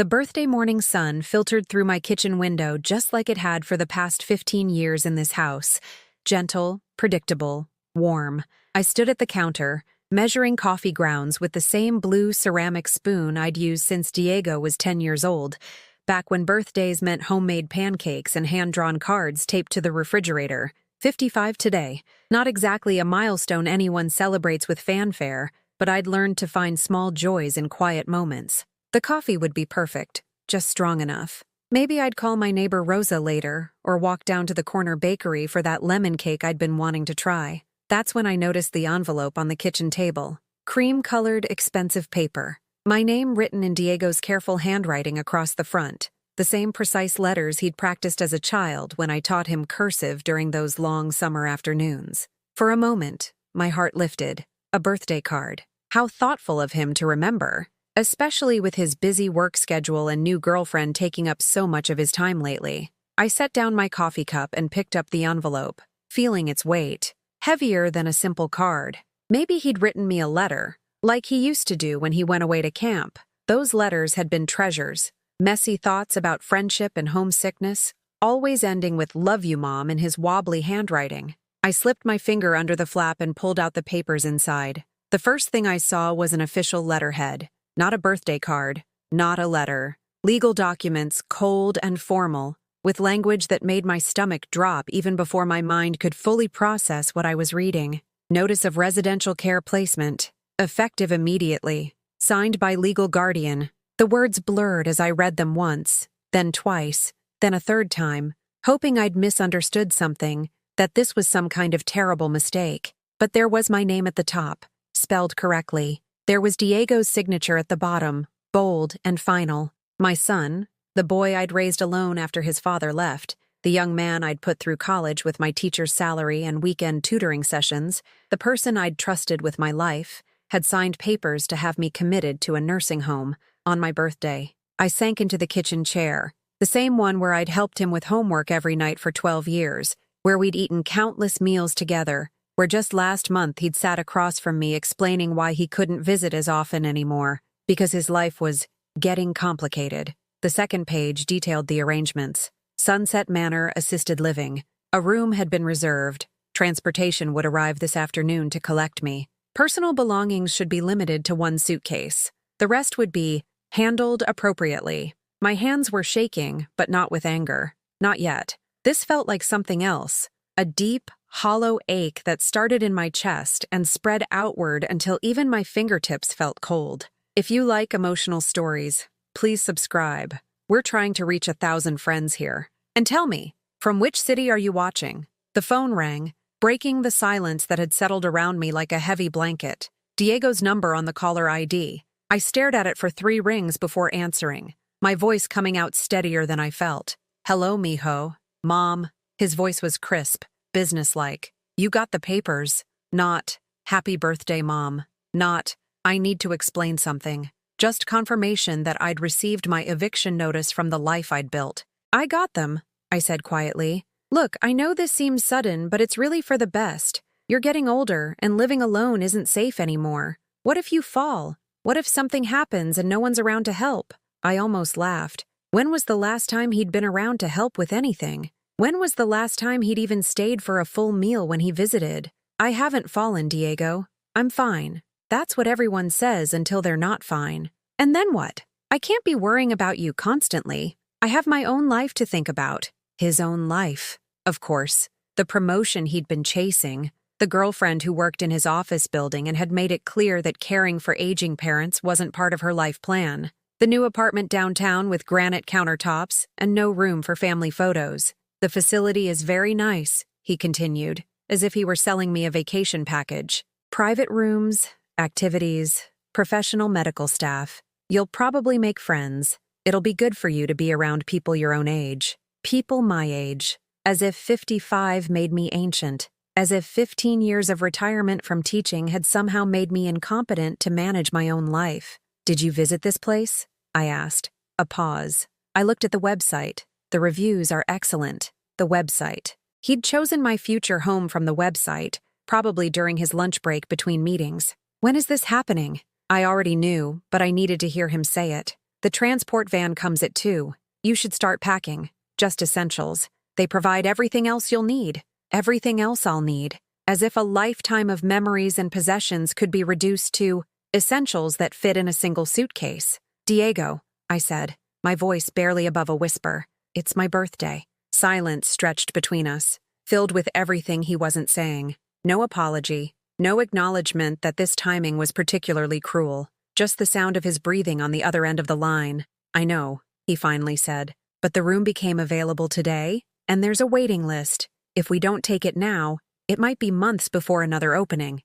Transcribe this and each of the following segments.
The birthday morning sun filtered through my kitchen window just like it had for the past 15 years in this house. Gentle, predictable, warm. I stood at the counter, measuring coffee grounds with the same blue ceramic spoon I'd used since Diego was 10 years old, back when birthdays meant homemade pancakes and hand-drawn cards taped to the refrigerator. 55 today. Not exactly a milestone anyone celebrates with fanfare, but I'd learned to find small joys in quiet moments. The coffee would be perfect, just strong enough. Maybe I'd call my neighbor Rosa later, or walk down to the corner bakery for that lemon cake I'd been wanting to try. That's when I noticed the envelope on the kitchen table. Cream-colored, expensive paper. My name written in Diego's careful handwriting across the front. The same precise letters he'd practiced as a child when I taught him cursive during those long summer afternoons. For a moment, my heart lifted. A birthday card. How thoughtful of him to remember. Especially with his busy work schedule and new girlfriend taking up so much of his time lately. I set down my coffee cup and picked up the envelope, feeling its weight. Heavier than a simple card. Maybe he'd written me a letter, like he used to do when he went away to camp. Those letters had been treasures. Messy thoughts about friendship and homesickness, always ending with "love you, Mom" in his wobbly handwriting. I slipped my finger under the flap and pulled out the papers inside. The first thing I saw was an official letterhead. Not a birthday card, not a letter. Legal documents, cold and formal, with language that made my stomach drop even before my mind could fully process what I was reading. Notice of residential care placement, effective immediately, signed by legal guardian. The words blurred as I read them once, then twice, then a third time, hoping I'd misunderstood something, that this was some kind of terrible mistake. But there was my name at the top, spelled correctly. There was Diego's signature at the bottom, bold and final. My son, the boy I'd raised alone after his father left, the young man I'd put through college with my teacher's salary and weekend tutoring sessions, the person I'd trusted with my life, had signed papers to have me committed to a nursing home on my birthday. I sank into the kitchen chair, the same one where I'd helped him with homework every night for 12 years, where we'd eaten countless meals together, where just last month he'd sat across from me explaining why he couldn't visit as often anymore, because his life was getting complicated. The second page detailed the arrangements. Sunset Manor Assisted Living. A room had been reserved. Transportation would arrive this afternoon to collect me. Personal belongings should be limited to one suitcase. The rest would be handled appropriately. My hands were shaking, but not with anger. Not yet. This felt like something else. A deep, hollow ache that started in my chest and spread outward until even my fingertips felt cold. If you like emotional stories, please subscribe. We're trying to reach 1,000 friends here. And tell me, from which city are you watching? The phone rang, breaking the silence that had settled around me like a heavy blanket. Diego's number on the caller ID. I stared at it for 3 rings before answering, my voice coming out steadier than I felt. "Hello, mijo. Mom." His voice was crisp, businesslike. "You got the papers." Not, "Happy birthday, Mom." Not, "I need to explain something." Just confirmation that I'd received my eviction notice from the life I'd built. "I got them," I said quietly. "Look, I know this seems sudden, but it's really for the best. You're getting older, and living alone isn't safe anymore. What if you fall? What if something happens and no one's around to help?" I almost laughed. When was the last time he'd been around to help with anything? When was the last time he'd even stayed for a full meal when he visited? "I haven't fallen, Diego. I'm fine." That's what everyone says until they're not fine. And then what? I can't be worrying about you constantly. I have my own life to think about. His own life. Of course. The promotion he'd been chasing. The girlfriend who worked in his office building and had made it clear that caring for aging parents wasn't part of her life plan. The new apartment downtown with granite countertops and no room for family photos. "The facility is very nice," he continued, as if he were selling me a vacation package. "Private rooms, activities, professional medical staff. You'll probably make friends. It'll be good for you to be around people your own age. People my age. As if 55 made me ancient. As if 15 years of retirement from teaching had somehow made me incompetent to manage my own life. "Did you visit this place?" I asked. A pause. I looked at the website. The reviews are excellent. The website. He'd chosen my future home from the website, probably during his lunch break between meetings. "When is this happening?" I already knew, but I needed to hear him say it. The transport van comes at 2. You should start packing. Just essentials. They provide everything else you'll need. Everything else I'll need. As if a lifetime of memories and possessions could be reduced to essentials that fit in a single suitcase. Diego, I said, my voice barely above a whisper. It's my birthday. Silence stretched between us, filled with everything he wasn't saying. No apology, no acknowledgement that this timing was particularly cruel. Just the sound of his breathing on the other end of the line. I know, he finally said, but the room became available today, and there's a waiting list. If we don't take it now, it might be months before another opening.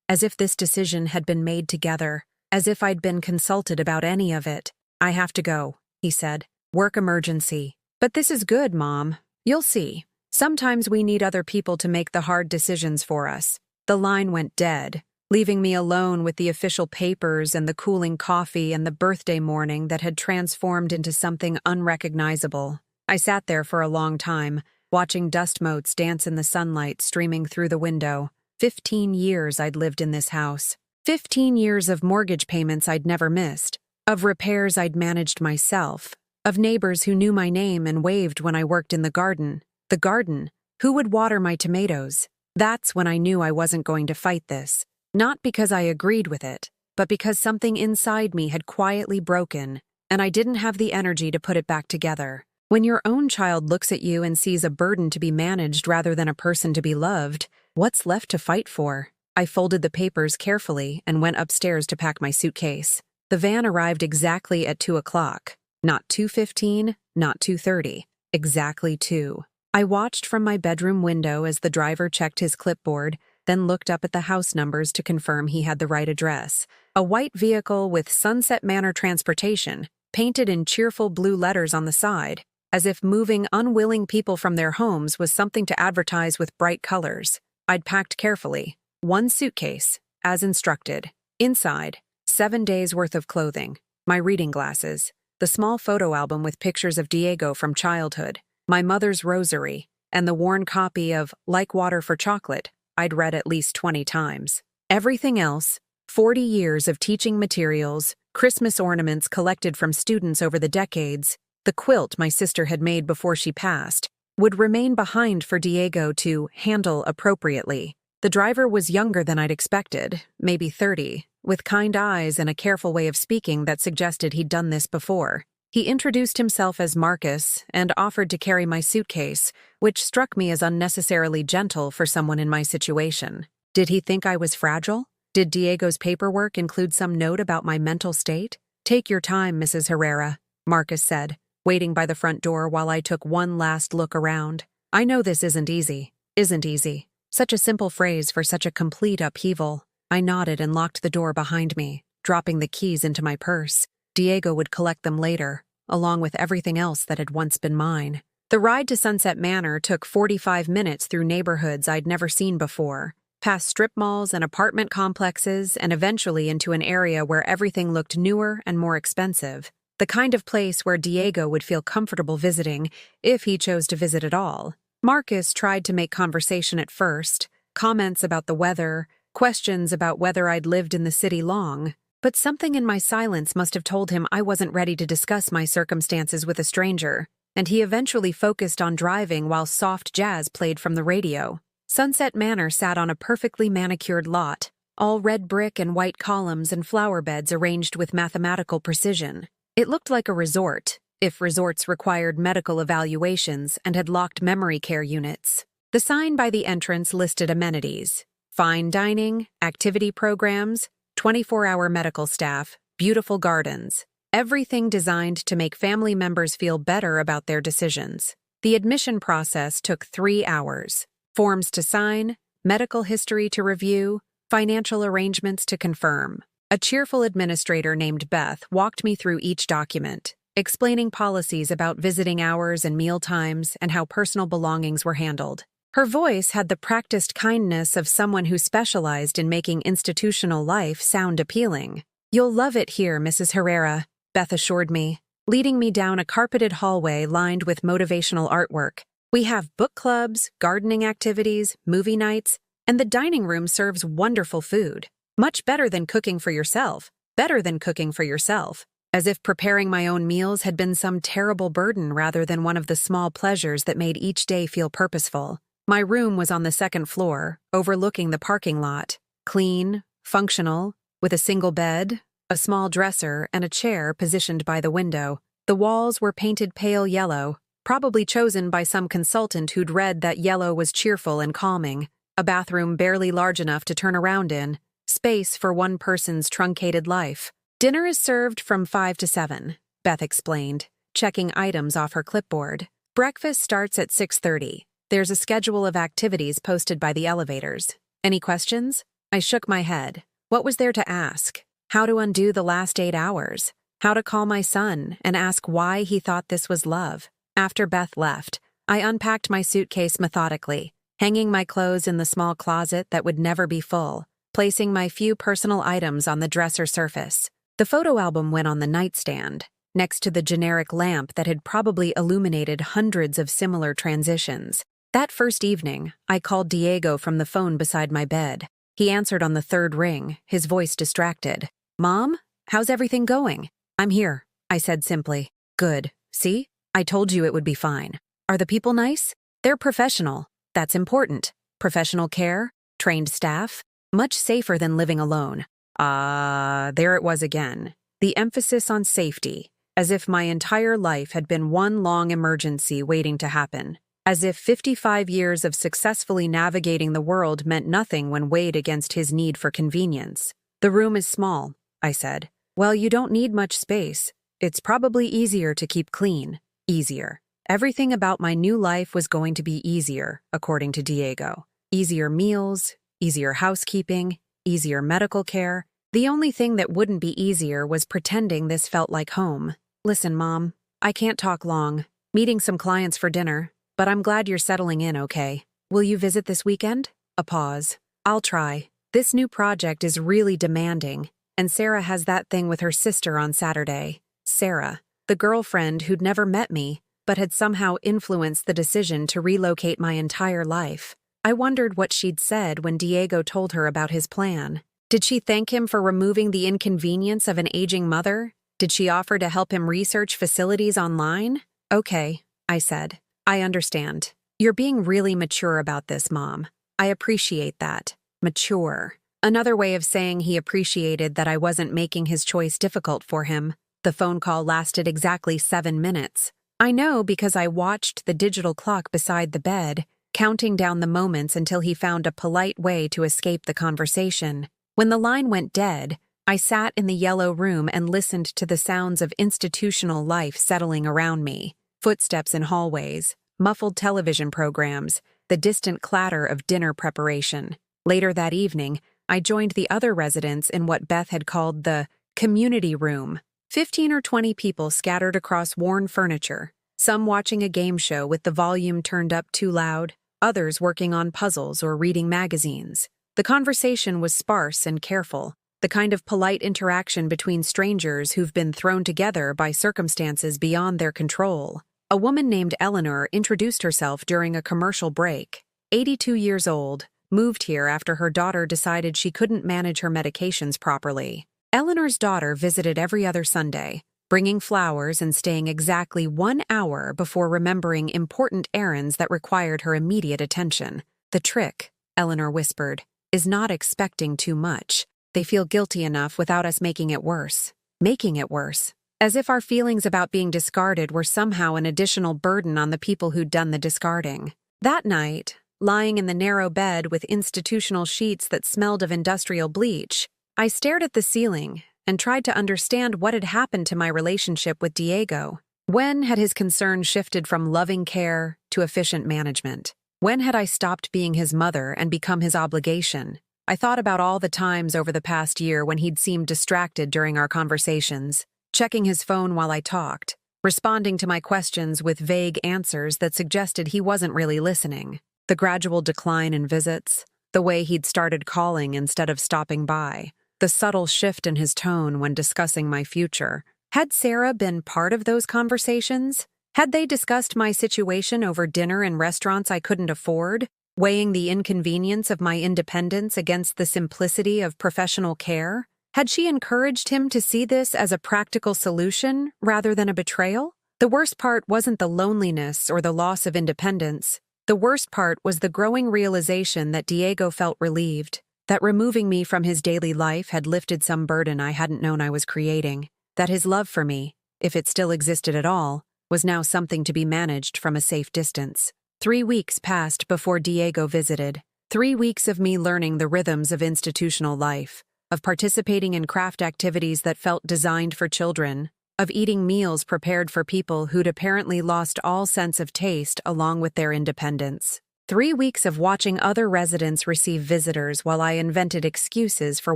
As if this decision had been made together, as if I'd been consulted about any of it. I have to go, he said. Work emergency. But this is good, Mom. You'll see. Sometimes we need other people to make the hard decisions for us. The line went dead, leaving me alone with the official papers and the cooling coffee and the birthday morning that had transformed into something unrecognizable. I sat there for a long time, watching dust motes dance in the sunlight streaming through the window. 15 years I'd lived in this house. 15 years of mortgage payments I'd never missed, of repairs I'd managed myself, of neighbors who knew my name and waved when I worked in the garden. The garden. Who would water my tomatoes? That's when I knew I wasn't going to fight this. Not because I agreed with it, but because something inside me had quietly broken, and I didn't have the energy to put it back together. When your own child looks at you and sees a burden to be managed rather than a person to be loved, what's left to fight for? I folded the papers carefully and went upstairs to pack my suitcase. The van arrived exactly at 2 o'clock. Not 2:15, not 2:30. Exactly 2. I watched from my bedroom window as the driver checked his clipboard, then looked up at the house numbers to confirm he had the right address. A white vehicle with Sunset Manor Transportation, painted in cheerful blue letters on the side, as if moving unwilling people from their homes was something to advertise with bright colors. I'd packed carefully. 1 suitcase, as instructed. Inside, 7 days' worth of clothing, my reading glasses, the small photo album with pictures of Diego from childhood, my mother's rosary, and the worn copy of Like Water for Chocolate I'd read at least 20 times. Everything else, 40 years of teaching materials, Christmas ornaments collected from students over the decades, the quilt my sister had made before she passed, would remain behind for Diego to handle appropriately. The driver was younger than I'd expected, maybe 30, with kind eyes and a careful way of speaking that suggested he'd done this before. He introduced himself as Marcus and offered to carry my suitcase, which struck me as unnecessarily gentle for someone in my situation. Did he think I was fragile? Did Diego's paperwork include some note about my mental state? Take your time, Mrs. Herrera, Marcus said, waiting by the front door while I took one last look around. I know this isn't easy. Isn't easy. Such a simple phrase for such a complete upheaval. I nodded and locked the door behind me, dropping the keys into my purse. Diego would collect them later, along with everything else that had once been mine. The ride to Sunset Manor took 45 minutes through neighborhoods I'd never seen before, past strip malls and apartment complexes, and eventually into an area where everything looked newer and more expensive. The kind of place where Diego would feel comfortable visiting, if he chose to visit at all. Marcus tried to make conversation at first, comments about the weather, questions about whether I'd lived in the city long, but something in my silence must have told him I wasn't ready to discuss my circumstances with a stranger, and he eventually focused on driving while soft jazz played from the radio. Sunset Manor sat on a perfectly manicured lot, all red brick and white columns and flower beds arranged with mathematical precision. It looked like a resort, if resorts required medical evaluations and had locked memory care units. The sign by the entrance listed amenities: fine dining, activity programs, 24-hour medical staff, beautiful gardens, everything designed to make family members feel better about their decisions. The admission process took 3 hours. Forms to sign, medical history to review, financial arrangements to confirm. A cheerful administrator named Beth walked me through each document, explaining policies about visiting hours and meal times and how personal belongings were handled. Her voice had the practiced kindness of someone who specialized in making institutional life sound appealing. "You'll love it here, Mrs. Herrera," Beth assured me, leading me down a carpeted hallway lined with motivational artwork. "We have book clubs, gardening activities, movie nights, and the dining room serves wonderful food. Much better than cooking for yourself. Better than cooking for yourself." as if preparing my own meals had been some terrible burden rather than one of the small pleasures that made each day feel purposeful. My room was on the second floor, overlooking the parking lot. Clean, functional, with a single bed, a small dresser, and a chair positioned by the window. The walls were painted pale yellow, probably chosen by some consultant who'd read that yellow was cheerful and calming. A bathroom barely large enough to turn around in. Space for one person's truncated life. "Dinner is served from 5 to 7, Beth explained, checking items off her clipboard. "Breakfast starts at 6:30. There's a schedule of activities posted by the elevators. Any questions?" I shook my head. What was there to ask? How to undo the last 8 hours? How to call my son and ask why he thought this was love? After Beth left, I unpacked my suitcase methodically, hanging my clothes in the small closet that would never be full, placing my few personal items on the dresser surface. The photo album went on the nightstand, next to the generic lamp that had probably illuminated hundreds of similar transitions. That first evening, I called Diego from the phone beside my bed. He answered on the third ring, his voice distracted. "Mom, how's everything going?" "I'm here," I said simply. "Good. See? I told you it would be fine." "Are the people nice?" "They're professional. That's important. Professional care, trained staff, much safer than living alone." There it was again. The emphasis on safety, as if my entire life had been one long emergency waiting to happen. As if 55 years of successfully navigating the world meant nothing when weighed against his need for convenience. "The room is small," I said. "Well, you don't need much space. It's probably easier to keep clean." Easier. Everything about my new life was going to be easier, according to Diego. Easier meals, easier housekeeping, easier medical care. The only thing that wouldn't be easier was pretending this felt like home. "Listen, Mom, I can't talk long. Meeting some clients for dinner, but I'm glad you're settling in okay. Will you visit this weekend?" A pause. "I'll try. This new project is really demanding, and Sarah has that thing with her sister on Saturday." Sarah, the girlfriend who'd never met me, but had somehow influenced the decision to relocate my entire life. I wondered what she'd said when Diego told her about his plan. Did she thank him for removing the inconvenience of an aging mother? Did she offer to help him research facilities online? "Okay," I said. "I understand. You're being really mature about this, Mom. I appreciate that." Mature. Another way of saying he appreciated that I wasn't making his choice difficult for him. The phone call lasted exactly 7 minutes. I know because I watched the digital clock beside the bed, counting down the moments until he found a polite way to escape the conversation. When the line went dead, I sat in the yellow room and listened to the sounds of institutional life settling around me. Footsteps in hallways, muffled television programs, the distant clatter of dinner preparation. Later that evening, I joined the other residents in what Beth had called the community room. 15 or 20 people scattered across worn furniture, some watching a game show with the volume turned up too loud, others working on puzzles or reading magazines. The conversation was sparse and careful, the kind of polite interaction between strangers who've been thrown together by circumstances beyond their control. A woman named Eleanor introduced herself during a commercial break. 82 years old, moved here after her daughter decided she couldn't manage her medications properly. Eleanor's daughter visited every other Sunday, bringing flowers and staying exactly 1 hour before remembering important errands that required her immediate attention. "The trick," Eleanor whispered, "is not expecting too much. They feel guilty enough without us making it worse." Making it worse. As if our feelings about being discarded were somehow an additional burden on the people who'd done the discarding. That night, lying in the narrow bed with institutional sheets that smelled of industrial bleach, I stared at the ceiling and tried to understand what had happened to my relationship with Diego. When had his concern shifted from loving care to efficient management? When had I stopped being his mother and become his obligation? I thought about all the times over the past year when he'd seemed distracted during our conversations, checking his phone while I talked, responding to my questions with vague answers that suggested he wasn't really listening. The gradual decline in visits, the way he'd started calling instead of stopping by, the subtle shift in his tone when discussing my future. Had Sarah been part of those conversations? Had they discussed my situation over dinner in restaurants I couldn't afford, weighing the inconvenience of my independence against the simplicity of professional care? Had she encouraged him to see this as a practical solution rather than a betrayal? The worst part wasn't the loneliness or the loss of independence. The worst part was the growing realization that Diego felt relieved, that removing me from his daily life had lifted some burden I hadn't known I was creating, that his love for me, if it still existed at all, was now something to be managed from a safe distance. 3 weeks passed before Diego visited. 3 weeks of me learning the rhythms of institutional life, of participating in craft activities that felt designed for children, of eating meals prepared for people who'd apparently lost all sense of taste along with their independence. 3 weeks of watching other residents receive visitors while I invented excuses for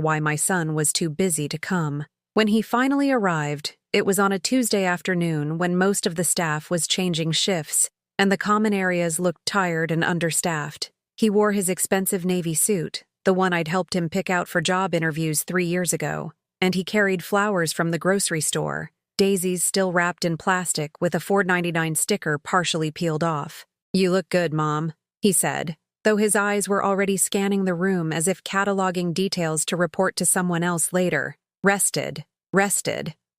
why my son was too busy to come. When he finally arrived, it was on a Tuesday afternoon when most of the staff was changing shifts, and the common areas looked tired and understaffed. He wore his expensive navy suit, the one I'd helped him pick out for job interviews 3 years ago, and he carried flowers from the grocery store, daisies still wrapped in plastic with a $4.99 sticker partially peeled off. "You look good, Mom," he said, though his eyes were already scanning the room as if cataloging details to report to someone else later. Rested,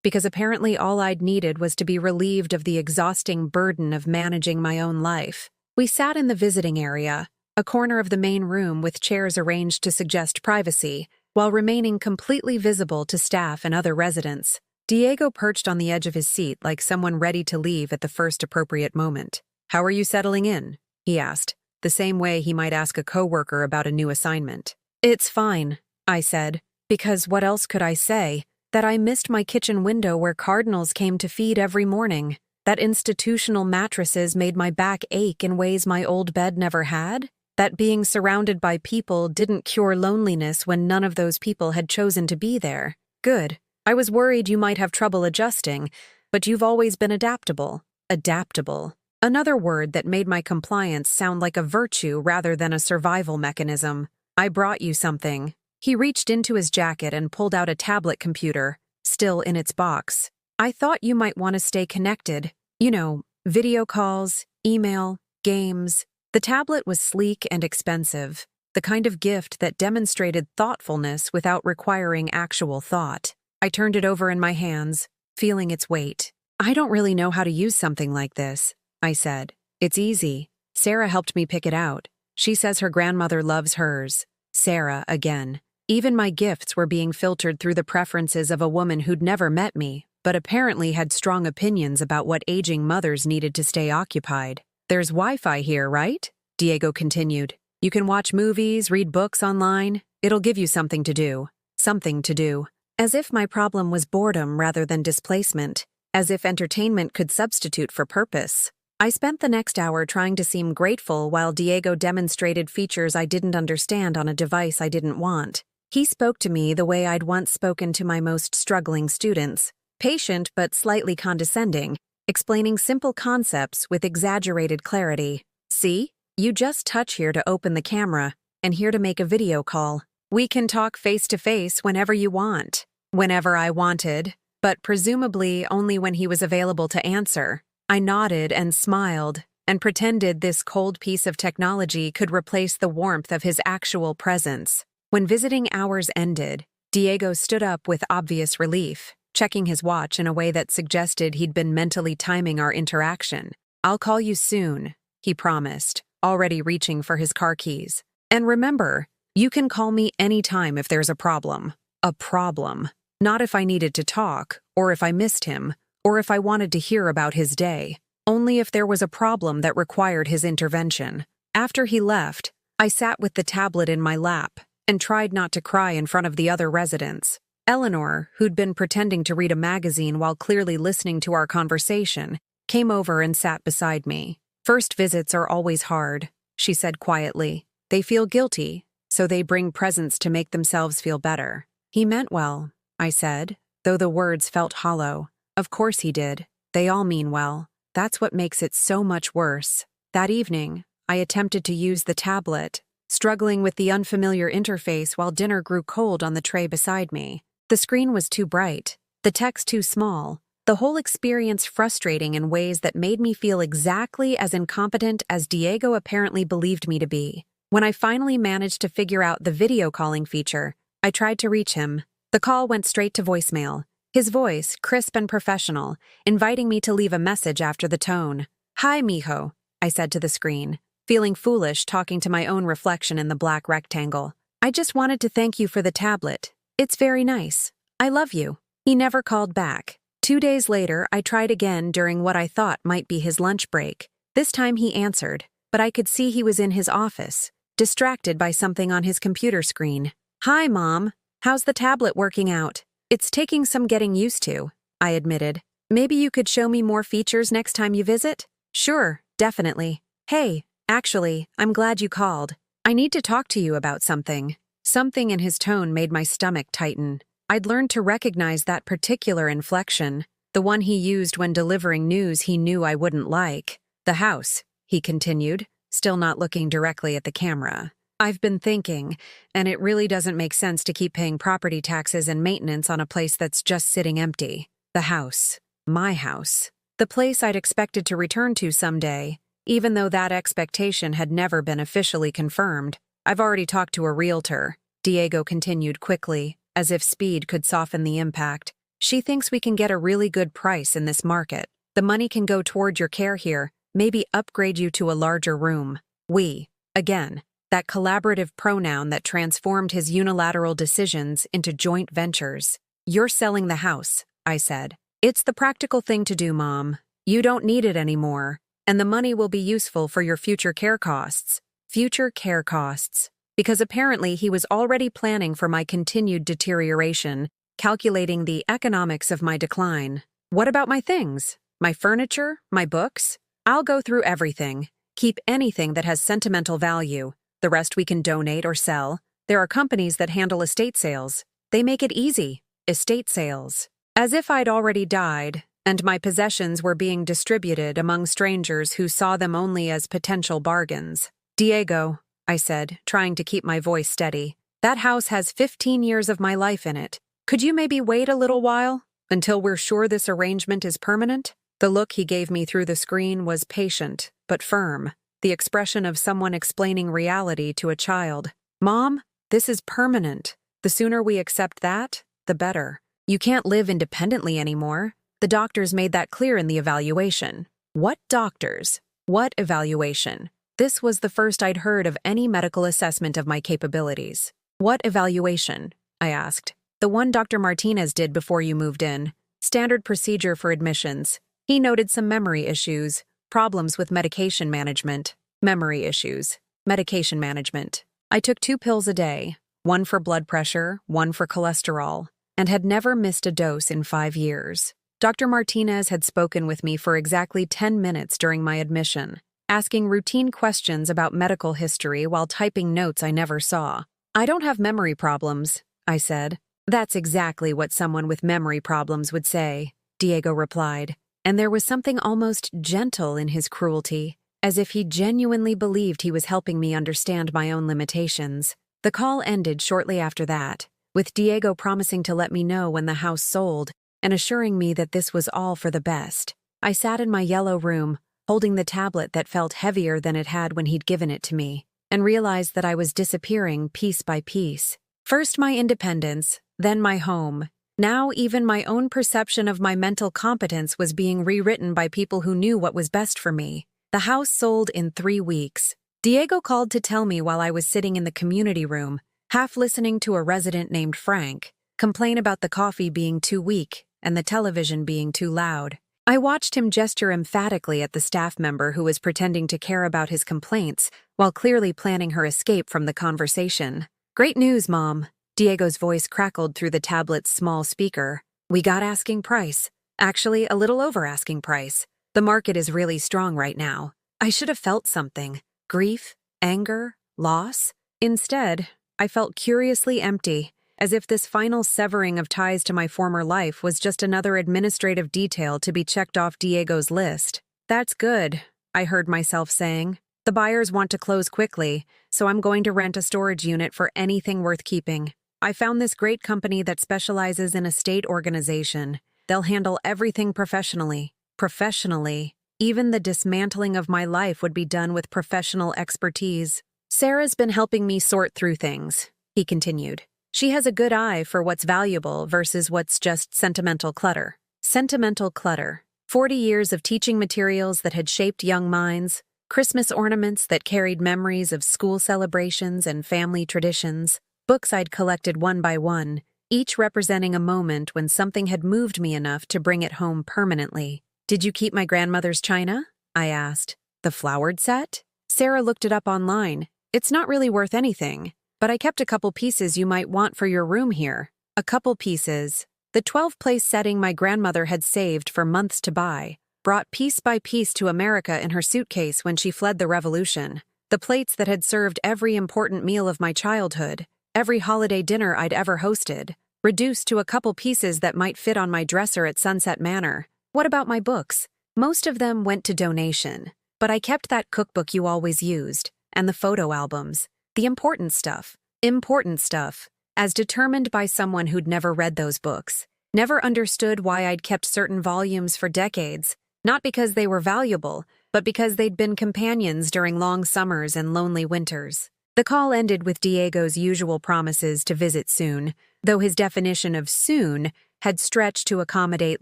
because apparently all I'd needed was to be relieved of the exhausting burden of managing my own life. We sat in the visiting area, a corner of the main room with chairs arranged to suggest privacy, while remaining completely visible to staff and other residents. Diego perched on the edge of his seat like someone ready to leave at the first appropriate moment. "How are you settling in?" he asked, the same way he might ask a coworker about a new assignment. "It's fine," I said, because what else could I say? That I missed my kitchen window where cardinals came to feed every morning, that institutional mattresses made my back ache in ways my old bed never had, that being surrounded by people didn't cure loneliness when none of those people had chosen to be there. Good. I was worried you might have trouble adjusting, but you've always been adaptable. Adaptable. Another word that made my compliance sound like a virtue rather than a survival mechanism. "I brought you something." He reached into his jacket and pulled out a tablet computer, still in its box. "I thought you might want to stay connected. You know, video calls, email, games." The tablet was sleek and expensive, the kind of gift that demonstrated thoughtfulness without requiring actual thought. I turned it over in my hands, feeling its weight. "I don't really know how to use something like this," I said. "It's easy. Sarah helped me pick it out. She says her grandmother loves hers." Sarah again. Even my gifts were being filtered through the preferences of a woman who'd never met me, but apparently had strong opinions about what aging mothers needed to stay occupied. "There's Wi-Fi here, right?" Diego continued. "You can watch movies, read books online. It'll give you something to do. Something to do." As if my problem was boredom rather than displacement. As if entertainment could substitute for purpose. I spent the next hour trying to seem grateful while Diego demonstrated features I didn't understand on a device I didn't want. He spoke to me the way I'd once spoken to my most struggling students, patient but slightly condescending, explaining simple concepts with exaggerated clarity. "See? You just touch here to open the camera, and here to make a video call. We can talk face-to-face whenever you want." Whenever I wanted, but presumably only when he was available to answer. I nodded and smiled, and pretended this cold piece of technology could replace the warmth of his actual presence. When visiting hours ended, Diego stood up with obvious relief, checking his watch in a way that suggested he'd been mentally timing our interaction. "I'll call you soon," he promised, already reaching for his car keys. "And remember, you can call me anytime if there's a problem. A problem. Not if I needed to talk, or if I missed him, or if I wanted to hear about his day. Only if there was a problem that required his intervention." After he left, I sat with the tablet in my lap and tried not to cry in front of the other residents. Eleanor, who'd been pretending to read a magazine while clearly listening to our conversation, came over and sat beside me. "First visits are always hard," she said quietly. "They feel guilty, so they bring presents to make themselves feel better." "He meant well," I said, though the words felt hollow. "Of course he did. They all mean well. That's what makes it so much worse." That evening, I attempted to use the tablet, struggling with the unfamiliar interface while dinner grew cold on the tray beside me. The screen was too bright, the text too small, the whole experience frustrating in ways that made me feel exactly as incompetent as Diego apparently believed me to be. When I finally managed to figure out the video calling feature, I tried to reach him, The call went straight to voicemail, his voice crisp and professional, inviting me to leave a message after the tone. "Hi, mijo," I said to the screen, feeling foolish talking to my own reflection in the black rectangle. "I just wanted to thank you for the tablet. It's very nice. I love you." He never called back. 2 days later, I tried again during what I thought might be his lunch break. This time he answered, but I could see he was in his office, distracted by something on his computer screen. "Hi, Mom. How's the tablet working out?" "It's taking some getting used to," I admitted. "Maybe you could show me more features next time you visit?" "Sure, definitely. Hey, actually, I'm glad you called. I need to talk to you about something." Something in his tone made my stomach tighten. I'd learned to recognize that particular inflection, the one he used when delivering news he knew I wouldn't like. "The house," he continued, still not looking directly at the camera. "I've been thinking, and it really doesn't make sense to keep paying property taxes and maintenance on a place that's just sitting empty. The house. My house. The place I'd expected to return to someday, even though that expectation had never been officially confirmed. I've already talked to a realtor," Diego continued quickly, as if speed could soften the impact. "She thinks we can get a really good price in this market. The money can go toward your care here, maybe upgrade you to a larger room." We. Again, that collaborative pronoun that transformed his unilateral decisions into joint ventures. "You're selling the house," I said. "It's the practical thing to do, Mom. You don't need it anymore, and the money will be useful for your future care costs." Future care costs. Because apparently he was already planning for my continued deterioration, calculating the economics of my decline. "What about my things? My furniture? My books? I'll go through everything. Keep anything that has sentimental value. The rest we can donate or sell. There are companies that handle estate sales. They make it easy. Estate sales." As if I'd already died, and my possessions were being distributed among strangers who saw them only as potential bargains. "Diego," I said, trying to keep my voice steady, "that house has 15 years of my life in it. Could you maybe wait a little while, until we're sure this arrangement is permanent?" The look he gave me through the screen was patient, but firm, the expression of someone explaining reality to a child. "Mom, this is permanent. The sooner we accept that, the better. You can't live independently anymore. The doctors made that clear in the evaluation." "What doctors? What evaluation?" This was the first I'd heard of any medical assessment of my capabilities. "What evaluation?" I asked. "The one Dr. Martinez did before you moved in. Standard procedure for admissions. He noted some memory issues, problems with medication management." Memory issues. Medication management. I took 2 pills a day, one for blood pressure, one for cholesterol, and had never missed a dose in 5 years. Dr. Martinez had spoken with me for exactly 10 minutes during my admission, asking routine questions about medical history while typing notes I never saw. "I don't have memory problems," I said. "That's exactly what someone with memory problems would say," Diego replied, and there was something almost gentle in his cruelty, as if he genuinely believed he was helping me understand my own limitations. The call ended shortly after that, with Diego promising to let me know when the house sold and assuring me that this was all for the best. I sat in my yellow room, holding the tablet that felt heavier than it had when he'd given it to me, and realized that I was disappearing piece by piece. First my independence, then my home. Now even my own perception of my mental competence was being rewritten by people who knew what was best for me. The house sold in 3 weeks. Diego called to tell me while I was sitting in the community room, half listening to a resident named Frank complain about the coffee being too weak and the television being too loud. I watched him gesture emphatically at the staff member who was pretending to care about his complaints while clearly planning her escape from the conversation. "Great news, Mom." Diego's voice crackled through the tablet's small speaker. "We got asking price. Actually, a little over asking price. The market is really strong right now." I should have felt something. Grief, anger, loss. Instead, I felt curiously empty, as if this final severing of ties to my former life was just another administrative detail to be checked off Diego's list. "That's good," I heard myself saying. "The buyers want to close quickly, so I'm going to rent a storage unit for anything worth keeping. I found this great company that specializes in estate organization. They'll handle everything professionally. Professionally. Even the dismantling of my life would be done with professional expertise. Sarah's been helping me sort through things," he continued. She has a good eye for what's valuable versus what's just sentimental clutter. Sentimental clutter. 40 years of teaching materials that had shaped young minds, Christmas ornaments that carried memories of school celebrations and family traditions, books I'd collected one by one, each representing a moment when something had moved me enough to bring it home permanently. "Did you keep my grandmother's china?" I asked. "The flowered set?" Sarah looked it up online. "It's not really worth anything, but I kept a couple pieces you might want for your room here." A couple pieces. The 12-place setting my grandmother had saved for months to buy, brought piece by piece to America in her suitcase when she fled the revolution. The plates that had served every important meal of my childhood, every holiday dinner I'd ever hosted, reduced to a couple pieces that might fit on my dresser at Sunset Manor. What about my books? Most of them went to donation, but I kept that cookbook you always used, and the photo albums. The important stuff. Important stuff. As determined by someone who'd never read those books, never understood why I'd kept certain volumes for decades, not because they were valuable, but because they'd been companions during long summers and lonely winters. The call ended with Diego's usual promises to visit soon, though his definition of soon had stretched to accommodate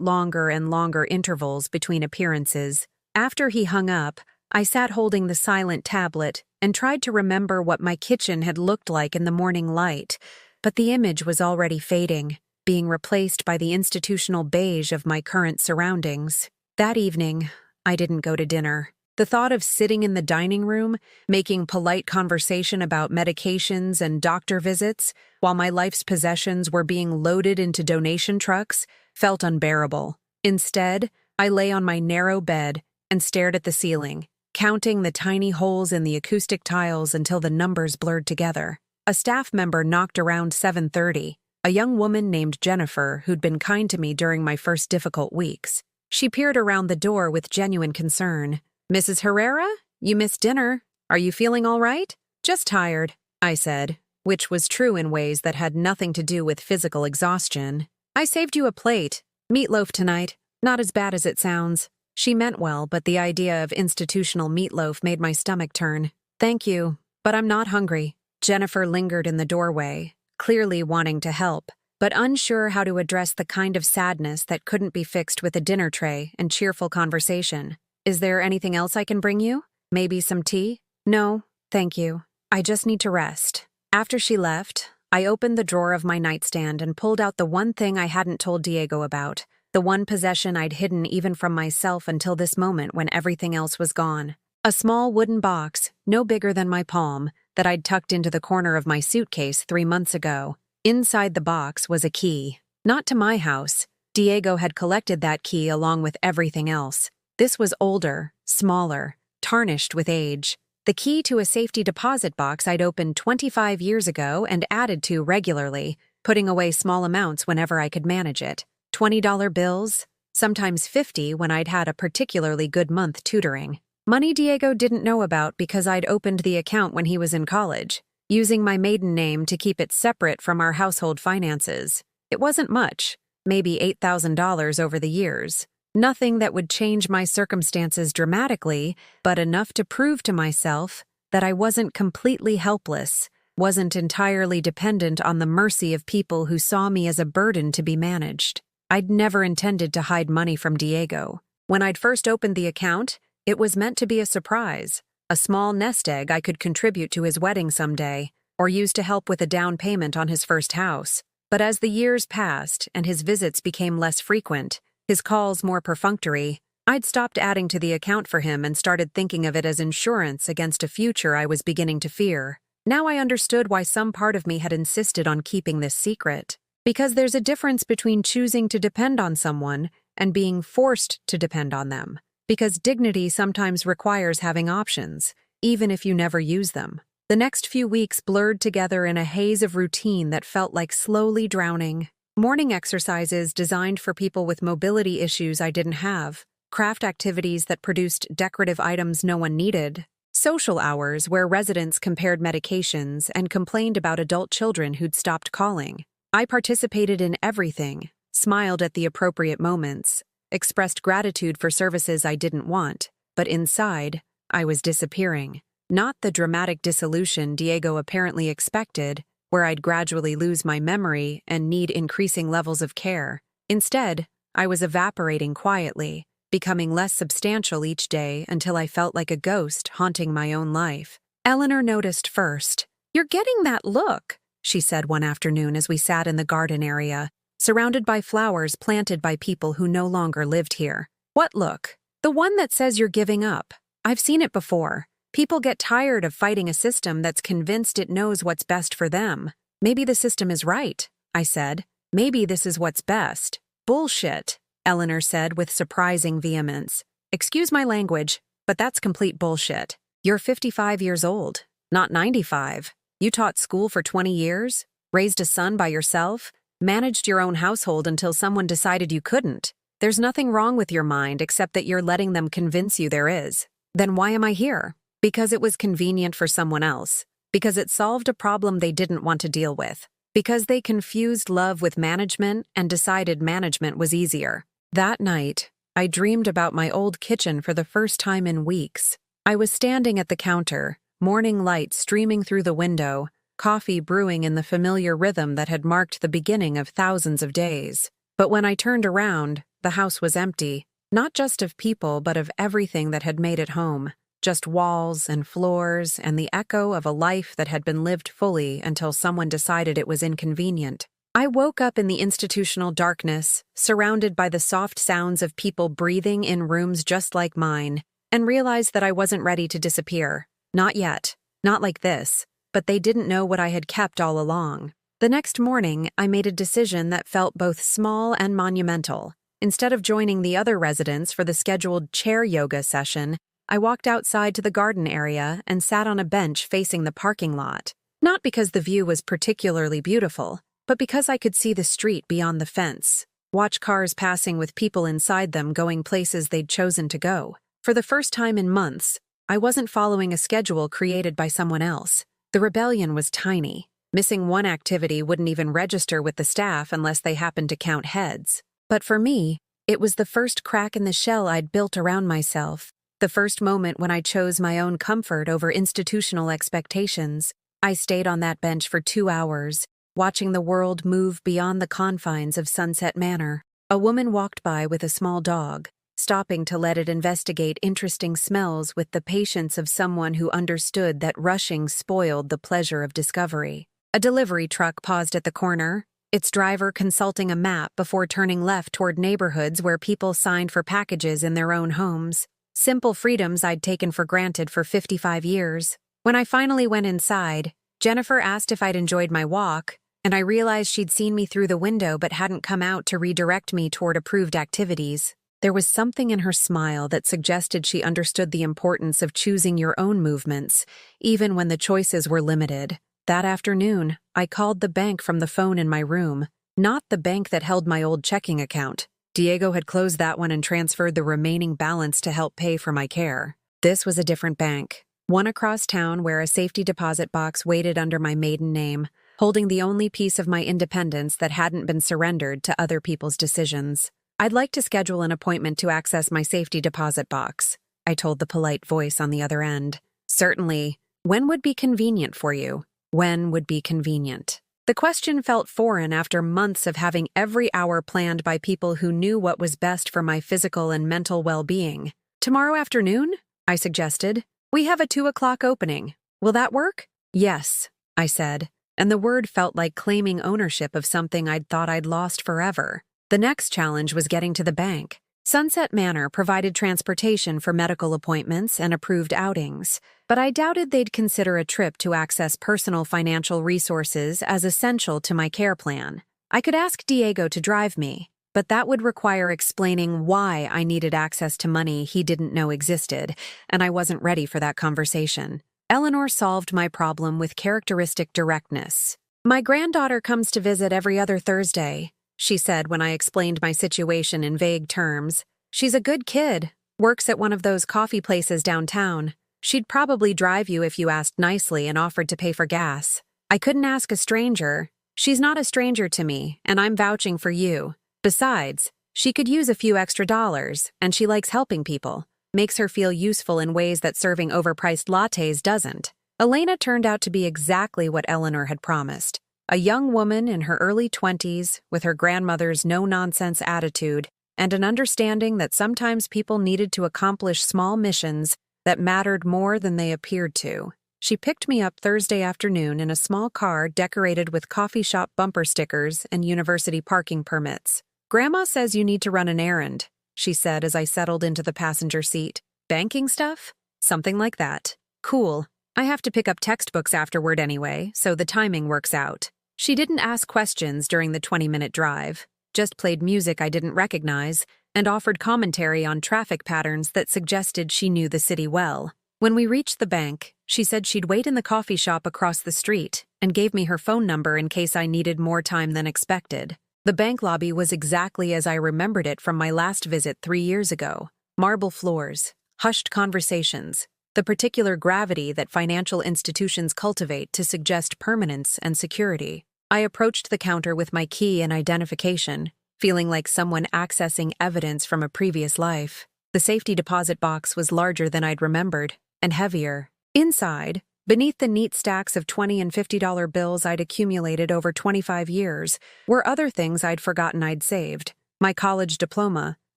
longer and longer intervals between appearances. After he hung up, I sat holding the silent tablet and tried to remember what my kitchen had looked like in the morning light, but the image was already fading, being replaced by the institutional beige of my current surroundings. That evening, I didn't go to dinner. The thought of sitting in the dining room, making polite conversation about medications and doctor visits, while my life's possessions were being loaded into donation trucks, felt unbearable. Instead, I lay on my narrow bed and stared at the ceiling, counting the tiny holes in the acoustic tiles until the numbers blurred together. A staff member knocked around 7:30, a young woman named Jennifer who'd been kind to me during my first difficult weeks. She peered around the door with genuine concern. "Mrs. Herrera, you missed dinner. Are you feeling all right?" "Just tired," I said, which was true in ways that had nothing to do with physical exhaustion. "I saved you a plate. Meatloaf tonight. Not as bad as it sounds." She meant well, but the idea of institutional meatloaf made my stomach turn. "Thank you, but I'm not hungry." Jennifer lingered in the doorway, clearly wanting to help, but unsure how to address the kind of sadness that couldn't be fixed with a dinner tray and cheerful conversation. "Is there anything else I can bring you? Maybe some tea?" "No, thank you. I just need to rest." After she left, I opened the drawer of my nightstand and pulled out the one thing I hadn't told Diego about, the one possession I'd hidden even from myself until this moment when everything else was gone. A small wooden box, no bigger than my palm, that I'd tucked into the corner of my suitcase 3 months ago. Inside the box was a key. Not to my house. Diego had collected that key along with everything else. This was older, smaller, tarnished with age. The key to a safety deposit box I'd opened 25 years ago and added to regularly, putting away small amounts whenever I could manage it. $20 bills, sometimes 50 when I'd had a particularly good month tutoring. Money Diego didn't know about because I'd opened the account when he was in college, using my maiden name to keep it separate from our household finances. It wasn't much, maybe $8,000 over the years. Nothing that would change my circumstances dramatically, but enough to prove to myself that I wasn't completely helpless, wasn't entirely dependent on the mercy of people who saw me as a burden to be managed. I'd never intended to hide money from Diego. When I'd first opened the account, it was meant to be a surprise, a small nest egg I could contribute to his wedding someday, or use to help with a down payment on his first house. But as the years passed and his visits became less frequent, his calls more perfunctory, I'd stopped adding to the account for him and started thinking of it as insurance against a future I was beginning to fear. Now I understood why some part of me had insisted on keeping this secret. Because there's a difference between choosing to depend on someone and being forced to depend on them. Because dignity sometimes requires having options, even if you never use them. The next few weeks blurred together in a haze of routine that felt like slowly drowning. Morning exercises designed for people with mobility issues I didn't have, craft activities that produced decorative items no one needed, social hours where residents compared medications and complained about adult children who'd stopped calling. I participated in everything, smiled at the appropriate moments, expressed gratitude for services I didn't want, but inside, I was disappearing. Not the dramatic dissolution Diego apparently expected, where I'd gradually lose my memory and need increasing levels of care. Instead, I was evaporating quietly, becoming less substantial each day until I felt like a ghost haunting my own life. Eleanor noticed first. "You're getting that look," she said one afternoon as we sat in the garden area, surrounded by flowers planted by people who no longer lived here. "What look?" "The one that says you're giving up. I've seen it before. People get tired of fighting a system that's convinced it knows what's best for them." "Maybe the system is right," I said. "Maybe this is what's best." "Bullshit," Eleanor said with surprising vehemence. "Excuse my language, but that's complete bullshit. You're 55 years old, not 95. You taught school for 20 years, raised a son by yourself, managed your own household until someone decided you couldn't. There's nothing wrong with your mind except that you're letting them convince you there is. Then why am I here? Because it was convenient for someone else. Because it solved a problem they didn't want to deal with. Because they confused love with management and decided management was easier." That night, I dreamed about my old kitchen for the first time in weeks. I was standing at the counter, morning light streaming through the window, coffee brewing in the familiar rhythm that had marked the beginning of thousands of days. But when I turned around, the house was empty, not just of people but of everything that had made it home. Just walls and floors and the echo of a life that had been lived fully until someone decided it was inconvenient. I woke up in the institutional darkness, surrounded by the soft sounds of people breathing in rooms just like mine, and realized that I wasn't ready to disappear. Not yet. Not like this. But they didn't know what I had kept all along. The next morning, I made a decision that felt both small and monumental. Instead of joining the other residents for the scheduled chair yoga session, I walked outside to the garden area and sat on a bench facing the parking lot. Not because the view was particularly beautiful, but because I could see the street beyond the fence, watch cars passing with people inside them going places they'd chosen to go. For the first time in months, I wasn't following a schedule created by someone else. The rebellion was tiny. Missing one activity wouldn't even register with the staff unless they happened to count heads. But for me, it was the first crack in the shell I'd built around myself. The first moment when I chose my own comfort over institutional expectations. I stayed on that bench for 2 hours, watching the world move beyond the confines of Sunset Manor. A woman walked by with a small dog, stopping to let it investigate interesting smells with the patience of someone who understood that rushing spoiled the pleasure of discovery. A delivery truck paused at the corner, its driver consulting a map before turning left toward neighborhoods where people signed for packages in their own homes. Simple freedoms I'd taken for granted for 55 years. When I finally went inside, Jennifer asked if I'd enjoyed my walk, and I realized she'd seen me through the window but hadn't come out to redirect me toward approved activities. There was something in her smile that suggested she understood the importance of choosing your own movements, even when the choices were limited. That afternoon, I called the bank from the phone in my room, not the bank that held my old checking account. Diego had closed that one and transferred the remaining balance to help pay for my care. This was a different bank, one across town where a safety deposit box waited under my maiden name, holding the only piece of my independence that hadn't been surrendered to other people's decisions. "I'd like to schedule an appointment to access my safety deposit box," I told the polite voice on the other end. "Certainly. When would be convenient for you?" When would be convenient? The question felt foreign after months of having every hour planned by people who knew what was best for my physical and mental well-being. "Tomorrow afternoon?" I suggested. "We have a 2 o'clock opening. Will that work?" "Yes," I said, and the word felt like claiming ownership of something I'd thought I'd lost forever. The next challenge was getting to the bank. Sunset Manor provided transportation for medical appointments and approved outings, but I doubted they'd consider a trip to access personal financial resources as essential to my care plan. I could ask Diego to drive me, but that would require explaining why I needed access to money he didn't know existed, and I wasn't ready for that conversation. Eleanor solved my problem with characteristic directness. "My granddaughter comes to visit every other Thursday," she said when I explained my situation in vague terms. "She's a good kid, works at one of those coffee places downtown. She'd probably drive you if you asked nicely and offered to pay for gas. I couldn't ask a stranger. She's not a stranger to me, and I'm vouching for you. Besides, she could use a few extra dollars, and she likes helping people. Makes her feel useful in ways that serving overpriced lattes doesn't." Elena turned out to be exactly what Eleanor had promised. A young woman in her early 20s with her grandmother's no-nonsense attitude and an understanding that sometimes people needed to accomplish small missions that mattered more than they appeared to. She picked me up Thursday afternoon in a small car decorated with coffee shop bumper stickers and university parking permits. "Grandma says you need to run an errand," she said as I settled into the passenger seat. "Banking stuff?" "Something like that." "Cool. I have to pick up textbooks afterward anyway, so the timing works out." She didn't ask questions during the 20-minute drive, just played music I didn't recognize, and offered commentary on traffic patterns that suggested she knew the city well. When we reached the bank, she said she'd wait in the coffee shop across the street and gave me her phone number in case I needed more time than expected. The bank lobby was exactly as I remembered it from my last visit 3 years ago. Marble floors, hushed conversations, the particular gravity that financial institutions cultivate to suggest permanence and security. I approached the counter with my key and identification, feeling like someone accessing evidence from a previous life. The safety deposit box was larger than I'd remembered, and heavier. Inside, beneath the neat stacks of $20 and $50 bills I'd accumulated over 25 years, were other things I'd forgotten I'd saved. My college diploma,